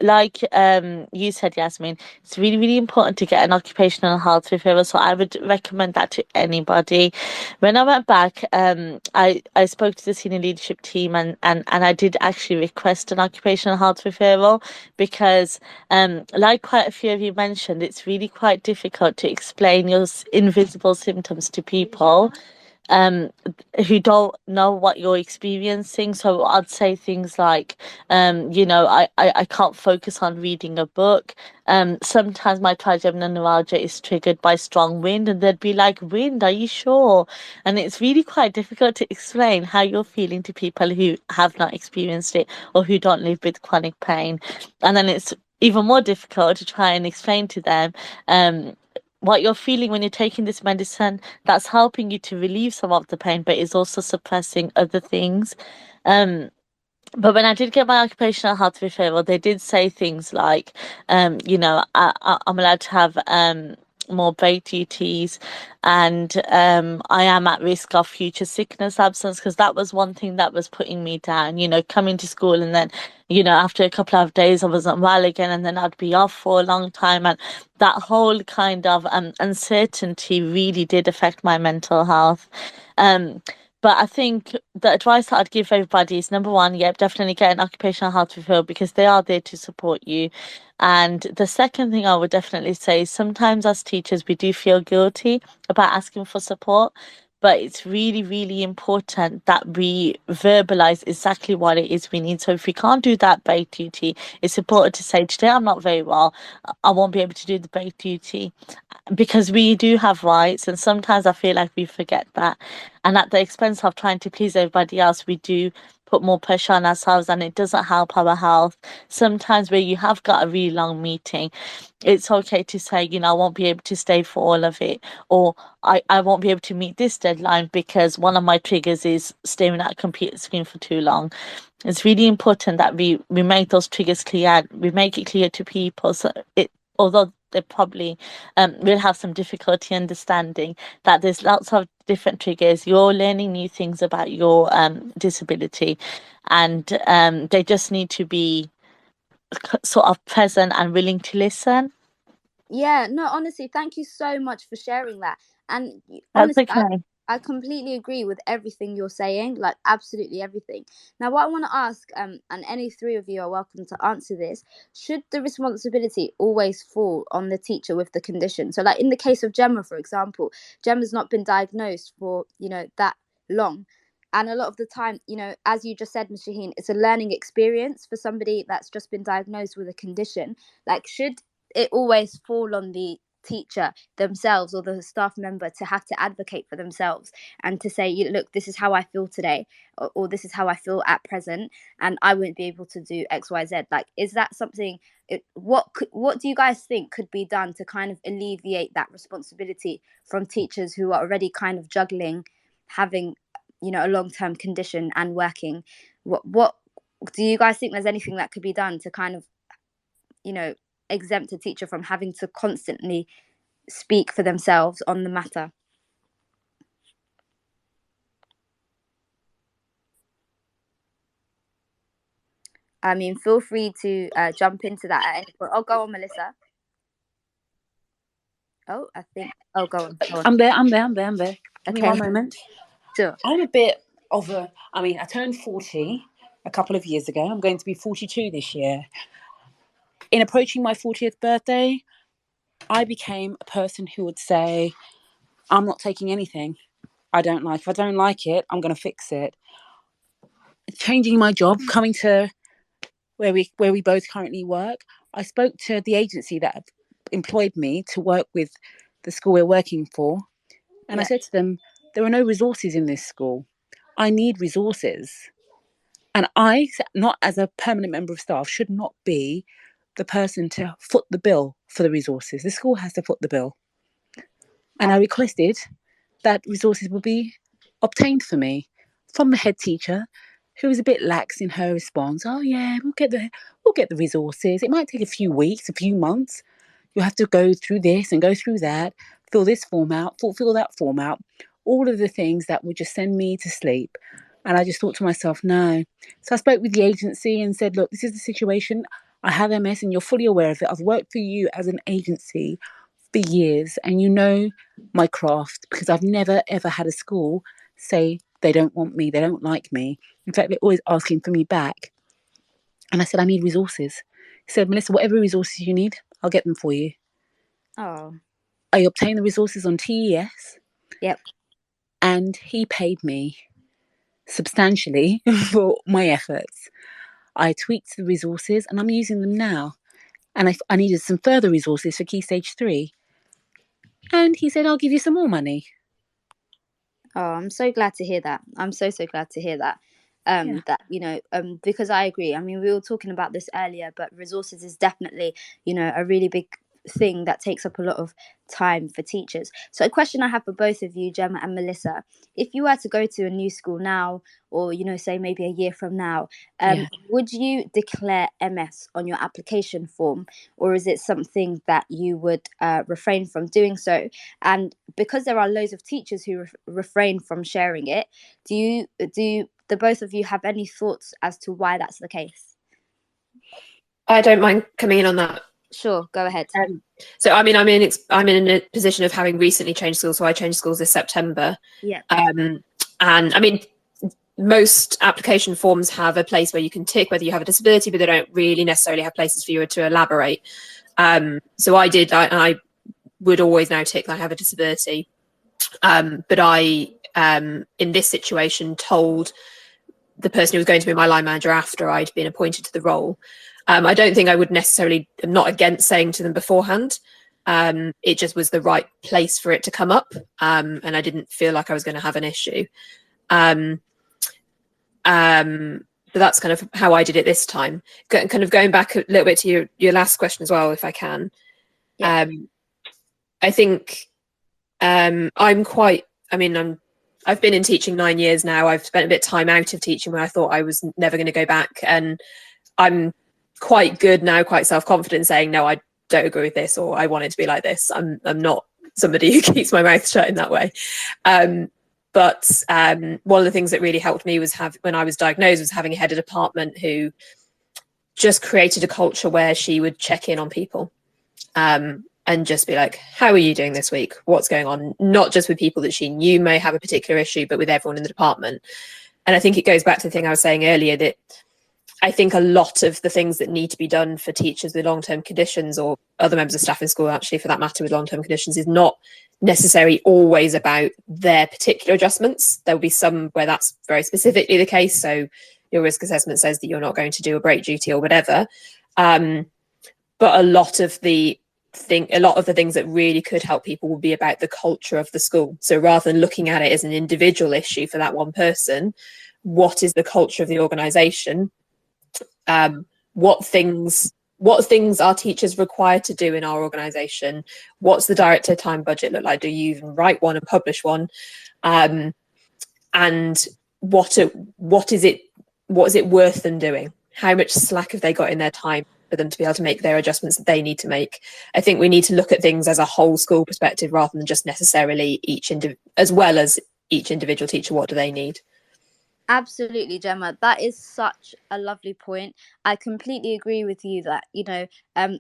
like you said, Yasmin, it's really, really important to get an occupational health referral. So I would recommend that to anybody. When I went back, I spoke to the senior leadership team, and I did actually request an occupational health referral because, like quite a few of you mentioned, it's really quite difficult to explain your invisible symptoms to people who don't know what you're experiencing. So I'd say things like, you know, I can't focus on reading a book. Sometimes my trigeminal neuralgia is triggered by strong wind, and they'd be like, wind, are you sure? And it's really quite difficult to explain how you're feeling to people who have not experienced it or who don't live with chronic pain. And then it's even more difficult to try and explain to them what you're feeling when you're taking this medicine that's helping you to relieve some of the pain, but is also suppressing other things. But when I did get my occupational health referral, they did say things like, you know, I'm allowed to have more break duties, and I am at risk of future sickness absence, because that was one thing that was putting me down, you know, coming to school and then, you know, after a couple of days I wasn't well again, and then I'd be off for a long time, and that whole kind of uncertainty really did affect my mental health. But I think the advice that I'd give everybody is, number one, definitely get an occupational health referral, because they are there to support you. And the second thing I would definitely say is, sometimes as teachers, we do feel guilty about asking for support, but it's really, really important that we verbalize exactly what it is we need. So if we can't do that break duty, it's important to say, today I'm not very well, I won't be able to do the break duty, because we do have rights, and sometimes I feel like we forget that, and at the expense of trying to please everybody else, we do put put more pressure on ourselves, and it doesn't help our health. Sometimes where you have got a really long meeting, it's okay to say, I won't be able to stay for all of it, or I won't be able to meet this deadline because one of my triggers is staring at a computer screen for too long. It's really important that we make those triggers clear, we make it clear to people, so although they probably will have some difficulty understanding that there's lots of different triggers. You're learning new things about your disability, and they just need to be sort of present and willing to listen. Yeah, no, honestly, thank you so much for sharing that. And That's honestly, okay. I completely agree with everything you're saying, like absolutely everything. Now, what I want to ask, and any three of you are welcome to answer this, should the responsibility always fall on the teacher with the condition? So, like in the case of Gemma, for example, Gemma's not been diagnosed for, that long. And a lot of the time, as you just said, Ms. Shaheen, it's a learning experience for somebody that's just been diagnosed with a condition. Like, should it always fall on the teacher themselves or the staff member to have to advocate for themselves and to say, look, this is how I feel today, or this is how I feel at present, and I won't be able to do XYZ? Like, is that something, what do you guys think could be done to kind of alleviate that responsibility from teachers who are already kind of juggling having, a long-term condition and working? What do you guys think there's anything that could be done to kind of, exempt a teacher from having to constantly speak for themselves on the matter? I mean, feel free to jump into that at any point. Oh, go on, Melissa. Oh, go on. I'm there. Give me Okay. one moment. Sure. I'm a bit of I turned 40 a couple of years ago. I'm going to be 42 this year. In approaching my 40th birthday, I became a person who would say, I'm not taking anything I don't like. If I don't like it, I'm going to fix it. Changing my job, coming to where we both currently work, I spoke to the agency that employed me to work with the school we're working for. And I said to them, there are no resources in this school. I need resources. And I, not as a permanent member of staff, should not be the person to foot the bill for the resources. The school has to foot the bill. And I requested that resources will be obtained for me from the head teacher, who was a bit lax in her response. Oh yeah, we'll get the resources. It might take a few weeks, a few months. You'll have to go through this and go through that, fill this form out, fill that form out. All of the things that would just send me to sleep. And I just thought to myself, no. So I spoke with the agency and said, look, this is the situation. I have MS and you're fully aware of it. I've worked for you as an agency for years, and you know my craft, because I've never ever had a school say they don't want me, they don't like me. In fact, they're always asking for me back. And I said, I need resources. He said, Melissa, whatever resources you need, I'll get them for you. Oh. I obtained the resources on TES. Yep. And he paid me substantially for my efforts. I tweaked the resources and I'm using them now. And I needed some further resources for Key Stage 3. And he said, I'll give you some more money. Oh, I'm so glad to hear that. I'm so glad to hear that. That, because I agree. I mean, we were talking about this earlier, but resources is definitely, a really big thing that takes up a lot of time for teachers. So a question I have for both of you, Gemma and Melissa: if you were to go to a new school now, or say maybe a year from now, would you declare MS on your application form, or is it something that you would refrain from doing so? And because there are loads of teachers who refrain from sharing it, do the both of you have any thoughts as to why that's the case? I don't mind coming in on that. Sure, go ahead. So I'm in a position of having recently changed schools. So I changed schools this September. Yeah. And I mean, most application forms have a place where you can tick whether you have a disability, but they don't really necessarily have places for you to elaborate. So I did. I would always now tick that I have a disability. But I, in this situation, told the person who was going to be my line manager after I'd been appointed to the role. I don't think I would necessarily, I'm not against saying to them beforehand. It just was the right place for it to come up. And I didn't feel like I was going to have an issue. But that's kind of how I did it this time. Kind of going back a little bit to your last question as well, if I can. Yeah. I think I've been in teaching 9 years now. I've spent a bit of time out of teaching where I thought I was never going to go back, and I'm quite good now, quite self-confident, saying no, I don't agree with this, or I want it to be like this. I'm not somebody who keeps my mouth shut in that way. But one of the things that really helped me was when I was diagnosed was having a head of department who just created a culture where she would check in on people and just be like, how are you doing this week? What's going on? Not just with people that she knew may have a particular issue, but with everyone in the department. And I think it goes back to the thing I was saying earlier, that I think a lot of the things that need to be done for teachers with long-term conditions, or other members of staff in school actually for that matter with long-term conditions, is not necessarily always about their particular adjustments. There will be some where that's very specifically the case. So your risk assessment says that you're not going to do a break duty or whatever. But a lot of the things that really could help people will be about the culture of the school. So rather than looking at it as an individual issue for that one person, what is the culture of the organisation? What things are teachers required to do in our organisation? What's the director time budget look like? Do you even write one and publish one? And what is it worth them doing? How much slack have they got in their time for them to be able to make their adjustments that they need to make? I think we need to look at things as a whole school perspective rather than just necessarily as well as each individual teacher. What do they need? Absolutely, Gemma. That is such a lovely point. I completely agree with you that,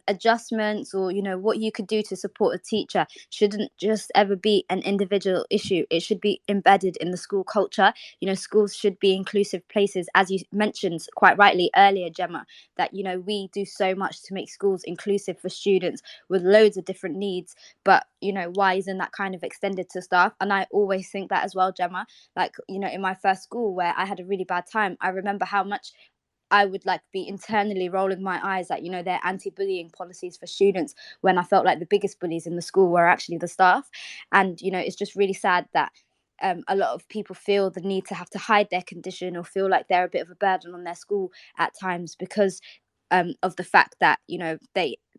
adjustments or, what you could do to support a teacher shouldn't just ever be an individual issue. It should be embedded in the school culture. Schools should be inclusive places, as you mentioned quite rightly earlier, Gemma, that, we do so much to make schools inclusive for students with loads of different needs. But, why isn't that kind of extended to staff? And I always think that as well, Gemma, like, in my first school where I had a really bad time, I remember how much I would be internally rolling my eyes at, their anti-bullying policies for students, when I felt like the biggest bullies in the school were actually the staff. And, it's just really sad that a lot of people feel the need to have to hide their condition or feel like they're a bit of a burden on their school at times because of the fact that,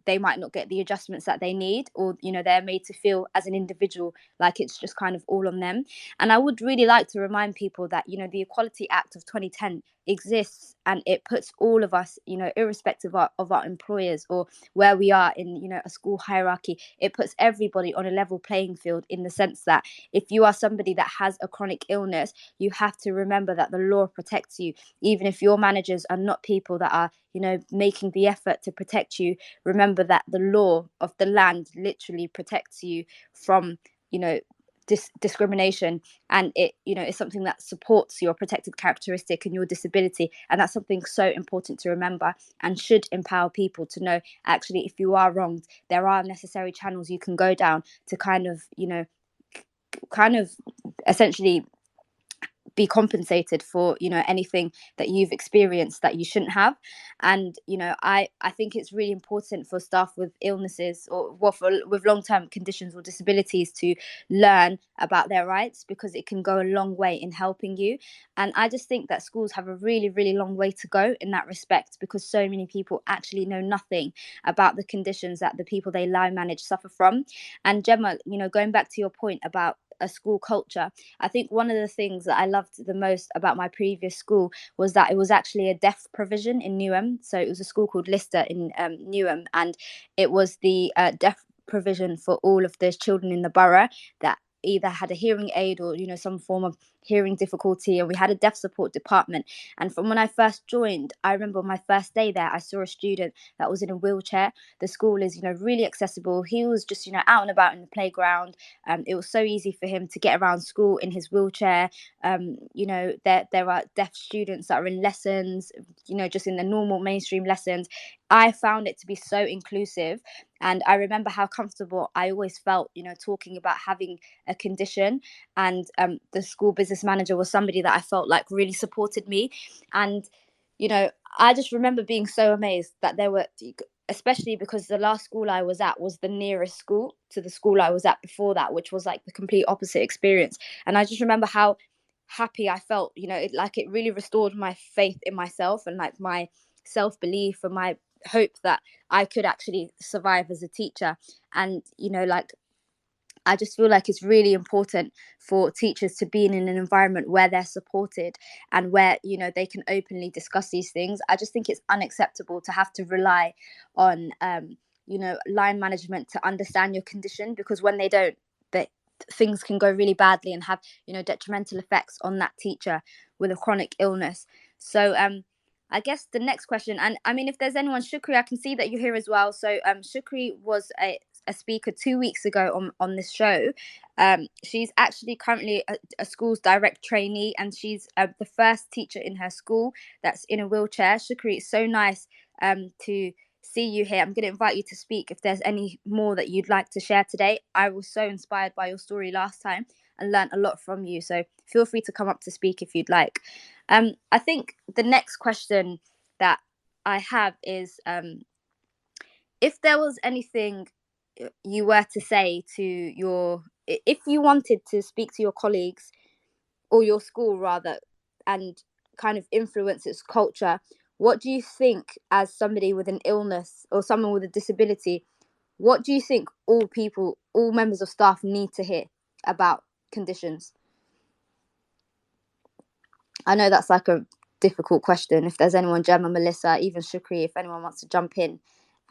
they might not get the adjustments that they need, or, they're made to feel as an individual like it's just kind of all on them. And I would really like to remind people that, the Equality Act of 2010 exists, and it puts all of us, irrespective of our employers or where we are in, a school hierarchy, it puts everybody on a level playing field, in the sense that if you are somebody that has a chronic illness, you have to remember that the law protects you. Even if your managers are not people that are, making the effort to protect you, remember that the law of the land literally protects you from, discrimination, and it, is something that supports your protected characteristic and your disability. And that's something so important to remember, and should empower people to know, actually, if you are wronged, there are necessary channels you can go down to kind of essentially be compensated for, anything that you've experienced that you shouldn't have. And, I think it's really important for staff with illnesses or with long-term conditions or disabilities to learn about their rights, because it can go a long way in helping you. And I just think that schools have a really, really long way to go in that respect, because so many people actually know nothing about the conditions that the people they line manage suffer from. And Gemma, going back to your point about a school culture, I think one of the things that I loved the most about my previous school was that it was actually a deaf provision in Newham. So it was a school called Lister in Newham, and it was the deaf provision for all of the children in the borough that either had a hearing aid or, some form of hearing difficulty, and we had a deaf support department. And from when I first joined, I remember my first day there, I saw a student that was in a wheelchair. The school is, really accessible. He was just, out and about in the playground. It was so easy for him to get around school in his wheelchair. There are deaf students that are in lessons, just in the normal mainstream lessons. I found it to be so inclusive. And I remember how comfortable I always felt, talking about having a condition. And the school business manager was somebody that I felt like really supported me. And, I just remember being so amazed that there were, especially because the last school I was at was the nearest school to the school I was at before that, which was like the complete opposite experience. And I just remember how happy I felt, it really restored my faith in myself and like my self-belief and my hope that I could actually survive as a teacher. And I just feel like it's really important for teachers to be in an environment where they're supported and where, they can openly discuss these things. I just think it's unacceptable to have to rely on, line management to understand your condition, because when they don't, things can go really badly and have, detrimental effects on that teacher with a chronic illness. So, I guess the next question, and I mean, if there's anyone, Shukri, I can see that you're here as well. So Shukri was a speaker 2 weeks ago on this show. She's actually currently a school's direct trainee, and she's the first teacher in her school that's in a wheelchair. Shukri, it's so nice to see you here. I'm going to invite you to speak if there's any more that you'd like to share today. I was so inspired by your story last time and learned a lot from you. So feel free to come up to speak if you'd like. I think the next question that I have is, if there was anything you were to say to if you wanted to speak to your colleagues or your school rather, and kind of influence its culture, what do you think, as somebody with an illness or someone with a disability, what do you think all members of staff need to hear about conditions? I know that's like a difficult question. If there's anyone, Gemma, Melissa, even Shukri, if anyone wants to jump in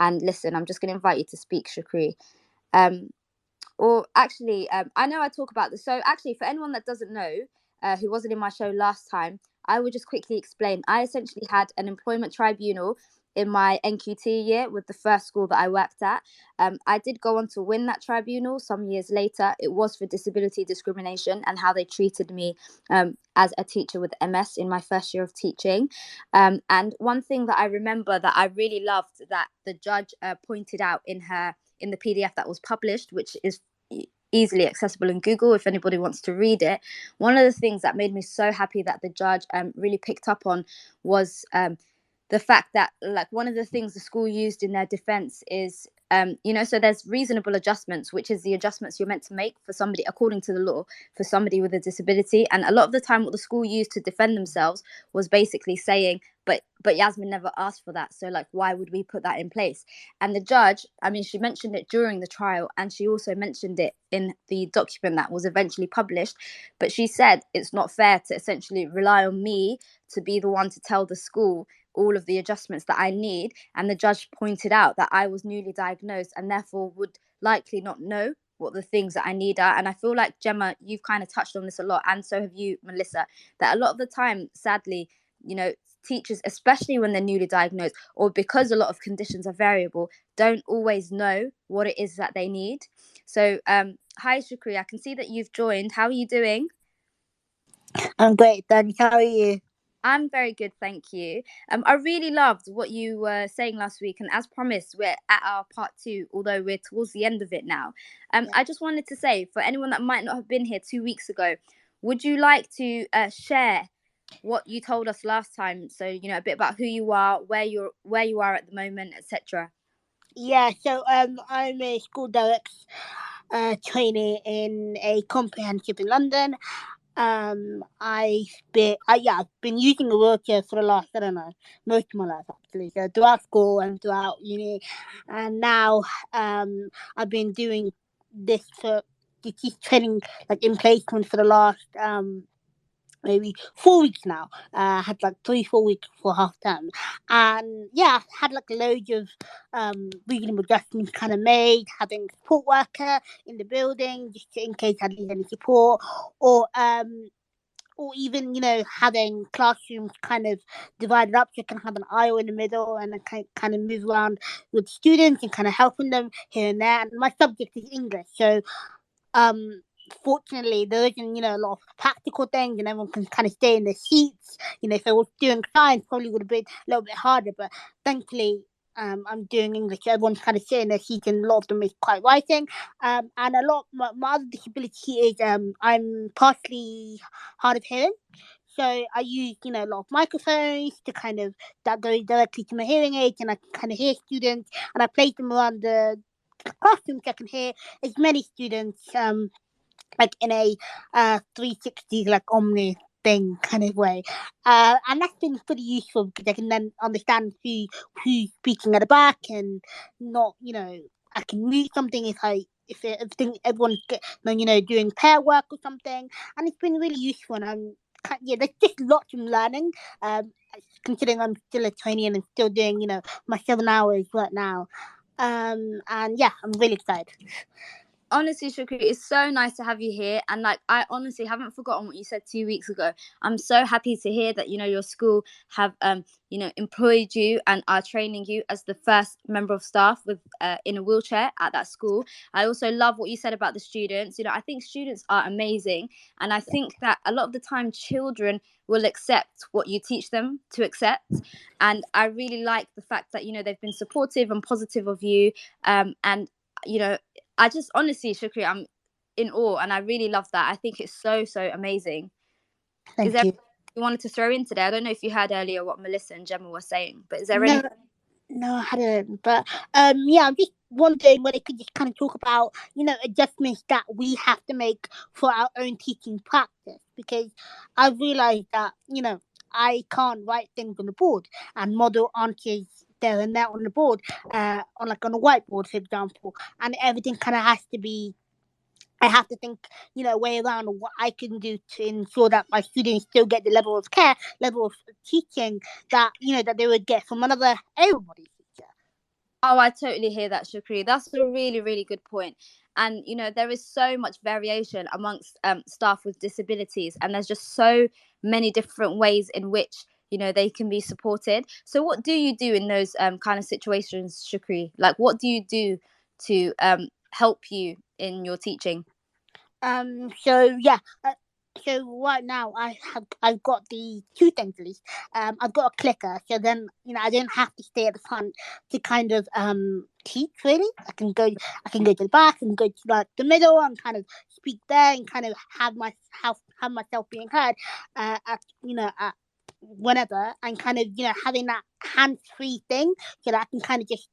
and listen, I'm just going to invite you to speak, Shukri. Or actually, I know I talk about this. So actually, for anyone that doesn't know, who wasn't in my show last time, I will just quickly explain. I essentially had an employment tribunal in my NQT year with the first school that I worked at. I did go on to win that tribunal some years later. It was for disability discrimination and how they treated me as a teacher with MS in my first year of teaching. And one thing that I remember that I really loved that the judge pointed out in the PDF that was published, which is easily accessible in Google if anybody wants to read it. One of the things that made me so happy that the judge really picked up on was the fact that, like, one of the things the school used in their defense is, so there's reasonable adjustments, which is the adjustments you're meant to make for somebody, according to the law, for somebody with a disability. And a lot of the time what the school used to defend themselves was basically saying, but Yasmin never asked for that, so like, why would we put that in place? And the judge, I mean, she mentioned it during the trial, and she also mentioned it in the document that was eventually published. But she said it's not fair to essentially rely on me to be the one to tell the school all of the adjustments that I need. And the judge pointed out that I was newly diagnosed and therefore would likely not know what the things that I need are. And I feel like, Gemma, you've kind of touched on this a lot, and so have you, Melissa, that a lot of the time, sadly, teachers, especially when they're newly diagnosed, or because a lot of conditions are variable, don't always know what it is that they need. So hi Shukri, I can see that you've joined. How are you doing? I'm great, thanks. How are you? I'm very good, thank you. I really loved what you were saying last week, and as promised, we're at our part 2, although we're towards the end of it now. I just wanted to say, for anyone that might not have been here 2 weeks ago, would you like to share what you told us last time? So, a bit about who you are, where you are at the moment, etc. Yeah, so I'm a school direct trainee in a comprehensive in London. I've been using a wheelchair for the last, most of my life actually. So throughout school and throughout uni, and now I've been doing this training like in placement for the last maybe 4 weeks now. Had like 3-4 weeks for half term, and had like loads of reasonable adjustments kind of made, having a support worker in the building just in case I need any support, or even having classrooms kind of divided up so you can have an aisle in the middle and kind of move around with students and kind of helping them here and there. And my subject is English, so fortunately there isn't a lot of practical things and everyone can kind of stay in their seats. If I was doing science, probably would have been a little bit harder, but thankfully I'm doing English, so everyone's kind of sitting in their seats and a lot of them is quite writing. And a lot my other disability is I'm partially hard of hearing, so I use a lot of microphones to kind of that go directly to my hearing aids, and I can kind of hear students, and I place them around the classroom so I can hear as many students like in a 360 like omni thing kind of way. And that's been pretty useful because I can then understand who's speaking at the back and not, I can read something if everyone's doing pair work or something, and it's been really useful. And there's just lots of learning. Considering I'm still a trainee and I'm still doing my 7 hours right now. And yeah, I'm really excited. Honestly, Shukri, it's so nice to have you here. And like, I honestly haven't forgotten what you said 2 weeks ago. I'm so happy to hear that, your school have, employed you and are training you as the first member of staff with in a wheelchair at that school. I also love what you said about the students. I think students are amazing. And I think that a lot of the time children will accept what you teach them to accept. And I really like the fact that, they've been supportive and positive of you. And, I just honestly, Shukri, I'm in awe, and I really love that. I think it's so, so amazing. Thank is there you. anything you wanted to throw in today? I don't know if you heard earlier what Melissa and Gemma were saying, but is there No, anything? no, I hadn't. But yeah, I'm just wondering whether they could just kind of talk about, adjustments that we have to make for our own teaching practice, because I've realised that, I can't write things on the board and model answers there and there on the board, on a whiteboard, for example, and everything kind of has to be. I have to think, way around what I can do to ensure that my students still get the level of care, level of teaching that, that they would get from another able-bodied teacher. Oh, I totally hear that, Shukri. That's a really, really good point. And, there is so much variation amongst staff with disabilities. And there's just so many different ways in which, they can be supported. So what do you do in those kind of situations, Shukri? Like, what do you do to help you in your teaching? So yeah. So right now I've got the two things at least. I've got a clicker, so then I don't have to stay at the front to kind of teach really. I can go to the back and go to like the middle and kind of speak there and kind of have myself being heard at whenever, and kind of having that hands-free thing so that I can kind of just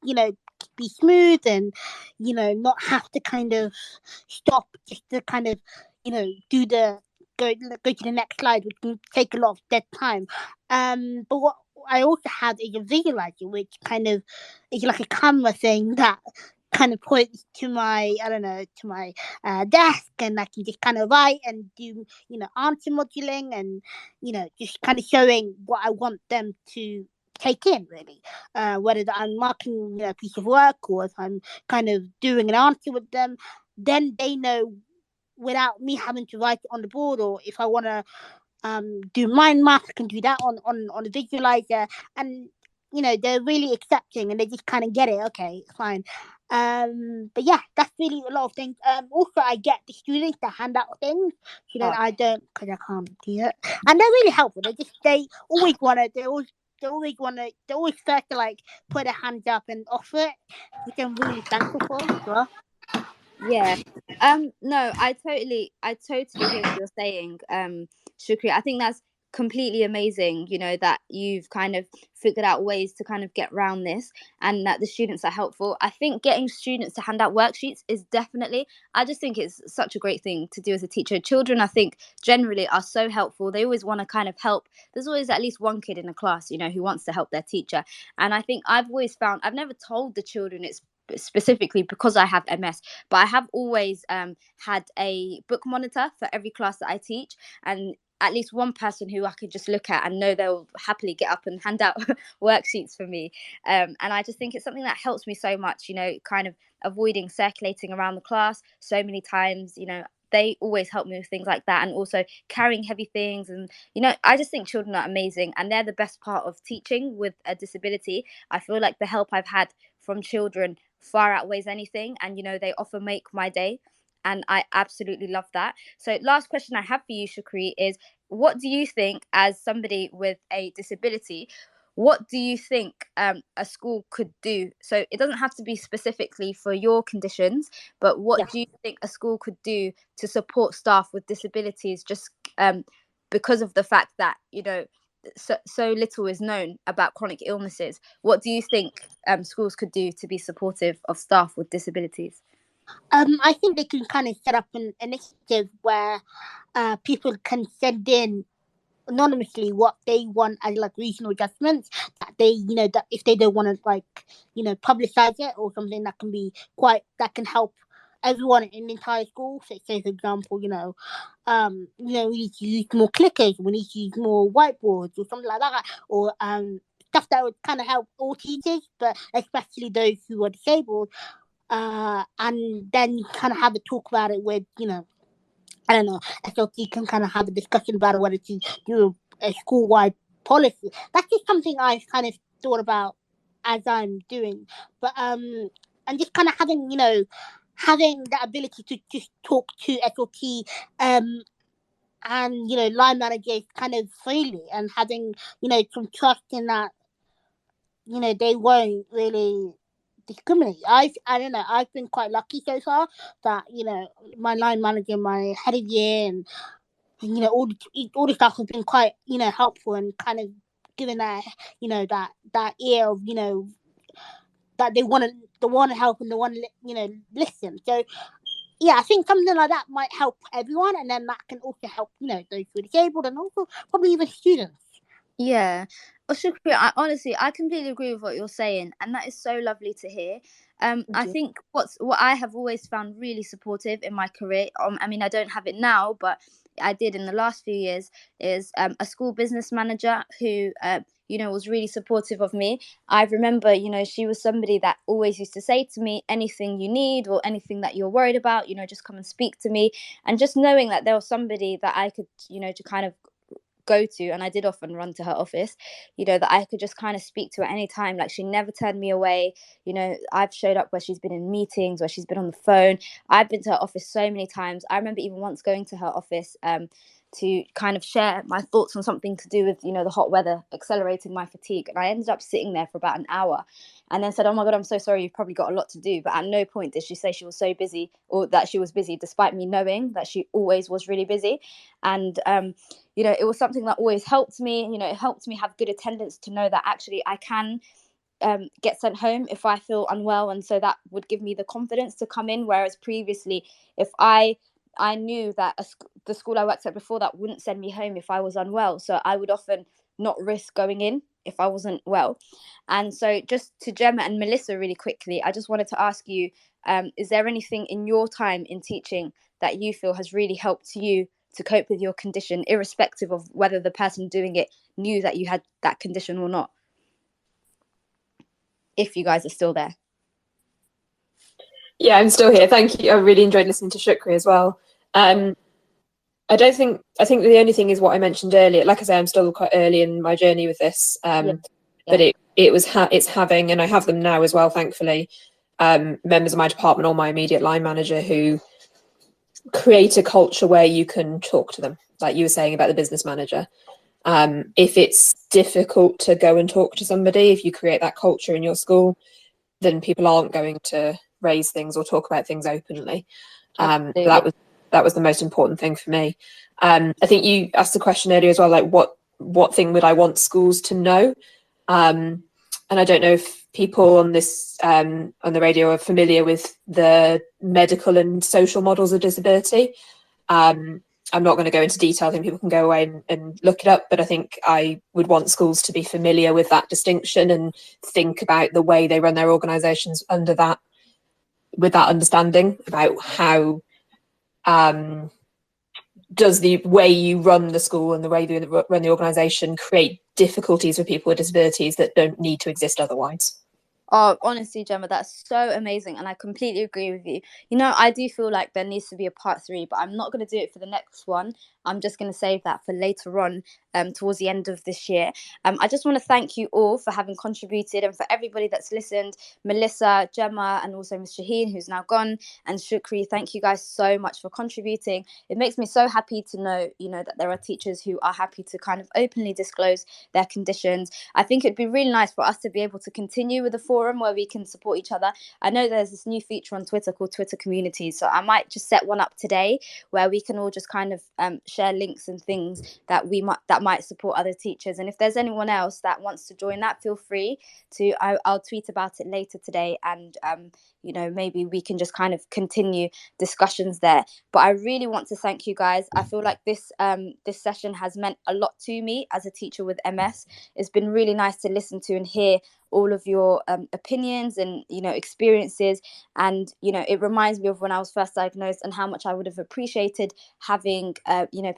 be smooth and not have to kind of stop just to kind of do the go to the next slide, which can take a lot of dead time. But what I also have is a visualizer, which kind of is like a camera thing that kind of points to my desk, and I can just kind of write and do answer moduling and just kind of showing what I want them to take in really, whether I'm marking a piece of work or if I'm kind of doing an answer with them, then they know without me having to write it on the board, or if I want to do mind math, I can do that on the visualizer, and they're really accepting and they just kind of get it. Okay, fine. But yeah, that's really a lot of things. Also, I get the students to hand out things, so then I don't, because I can't do it, and they're really helpful. They always first to like put their hands up and offer it, which I'm really thankful for as well. Yeah. No, I totally hear what you're saying, Shukri. I think that's completely amazing, that you've kind of figured out ways to kind of get around this and that the students are helpful. I think getting students to hand out worksheets is definitely, I just think it's such a great thing to do as a teacher. Children, I think, generally are so helpful. They always want to kind of help. There's always at least one kid in a class, who wants to help their teacher. And I think I've always found, I've never told the children it's specifically because I have MS, but I have always had a book monitor for every class that I teach, and at least one person who I could just look at and know they'll happily get up and hand out worksheets for me. And I just think it's something that helps me so much, kind of avoiding circulating around the class so many times. They always help me with things like that, and also carrying heavy things. And I just think children are amazing, and they're the best part of teaching with a disability. I feel like the help I've had from children far outweighs anything, and they often make my day, and I absolutely love that. So last question I have for you, Shukri, is what do you think, as somebody with a disability, what do you think a school could do? So it doesn't have to be specifically for your conditions, but what do you think a school could do to support staff with disabilities, just because of the fact that so little is known about chronic illnesses? What do you think schools could do to be supportive of staff with disabilities? I think they can kind of set up an initiative where people can send in anonymously what they want as like regional adjustments, that they, that if they don't want to like, publicize it or something that that can help everyone in the entire school. So say for example, we need to use more clickers, we need to use more whiteboards or something like that, or stuff that would kind of help all teachers, but especially those who are disabled. And then you kind of have a talk about it with, I don't know, SLT can kind of have a discussion about whether to do a school-wide policy. That's just something I've kind of thought about as I'm doing. But and just kind of having, having the ability to just talk to SLT and, line managers kind of freely, and having, some trust in that, they won't really discriminate. I don't know. I've been quite lucky so far that, my line manager, my head of year, and all the staff have been quite, helpful and kind of giving that, that ear of, that they want to help and they want to, listen. So yeah, I think something like that might help everyone, and then that can also help, those who are disabled, and also probably even students. Yeah. Oh, Shukri, I completely agree with what you're saying, and that is so lovely to hear. I think what I have always found really supportive in my career, I mean, I don't have it now, but I did in the last few years, is a school business manager who, was really supportive of me. I remember, she was somebody that always used to say to me, anything you need or anything that you're worried about, just come and speak to me. And just knowing that there was somebody that I could, to kind of go to, and I did often run to her office, that I could just kind of speak to at any time. Like, she never turned me away. I've showed up where she's been in meetings, where she's been on the phone. I've been to her office so many times. I remember even once going to her office to kind of share my thoughts on something to do with, the hot weather accelerating my fatigue. And I ended up sitting there for about an hour and then said, oh my God, I'm so sorry, you've probably got a lot to do. But at no point did she say she was so busy, or that she was busy, despite me knowing that she always was really busy. And, it was something that always helped me. It helped me have good attendance, to know that actually I can get sent home if I feel unwell. And so that would give me the confidence to come in. Whereas previously, if I knew that the school I worked at before that wouldn't send me home if I was unwell. So I would often not risk going in if I wasn't well. And so just to Gemma and Melissa really quickly, I just wanted to ask you, is there anything in your time in teaching that you feel has really helped you to cope with your condition, irrespective of whether the person doing it knew that you had that condition or not? If you guys are still there. Yeah, I'm still here. Thank you. I really enjoyed listening to Shukri as well. I think the only thing is what I mentioned earlier. Like I say, I'm still quite early in my journey with this. But it's having, and I have them now as well, thankfully, members of my department or my immediate line manager who create a culture where you can talk to them, like you were saying about the business manager. If it's difficult to go and talk to somebody, if you create that culture in your school, then people aren't going to raise things or talk about things openly. That was the most important thing for me. I think you asked the question earlier as well, like what thing would I want schools to know? And I don't know if people on this on the radio are familiar with the medical and social models of disability. I'm not going to go into detail. I think people can go away and look it up, but I think I would want schools to be familiar with that distinction and think about the way they run their organisations under that, with that understanding about how does the way you run the school and the way you run the organisation create difficulties for people with disabilities that don't need to exist otherwise. Oh, honestly, Gemma, that's so amazing. And I completely agree with you. I do feel like there needs to be a part 3, but I'm not going to do it for the next one. I'm just going to save that for later on, towards the end of this year. I just want to thank you all for having contributed, and for everybody that's listened, Melissa, Gemma, and also Ms. Shaheen, who's now gone, and Shukri. Thank you guys so much for contributing. It makes me so happy to know, that there are teachers who are happy to kind of openly disclose their conditions. I think it'd be really nice for us to be able to continue with a forum where we can support each other. I know there's this new feature on Twitter called Twitter Communities, so I might just set one up today where we can all just kind of share links and things that that might support other teachers. And if there's anyone else that wants to join that, feel free to. I'll tweet about it later today, and maybe we can just kind of continue discussions there. But I really want to thank you guys. I feel like this session has meant a lot to me as a teacher with MS. It's been really nice to listen to and hear all of your opinions and experiences, and it reminds me of when I was first diagnosed and how much I would have appreciated having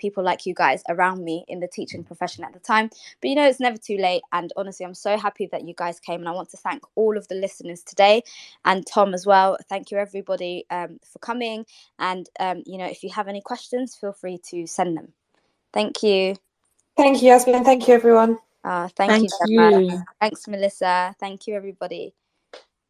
people like you guys around me in the teaching profession at the time. But it's never too late, and honestly I'm so happy that you guys came, and I want to thank all of the listeners today, and Tom as well. Thank you everybody for coming, and if you have any questions, feel free to send them. Thank you. Thank you, Yasmin. Thank you, everyone. Thank you, Gemma. you. Thanks, Melissa. Thank you, everybody.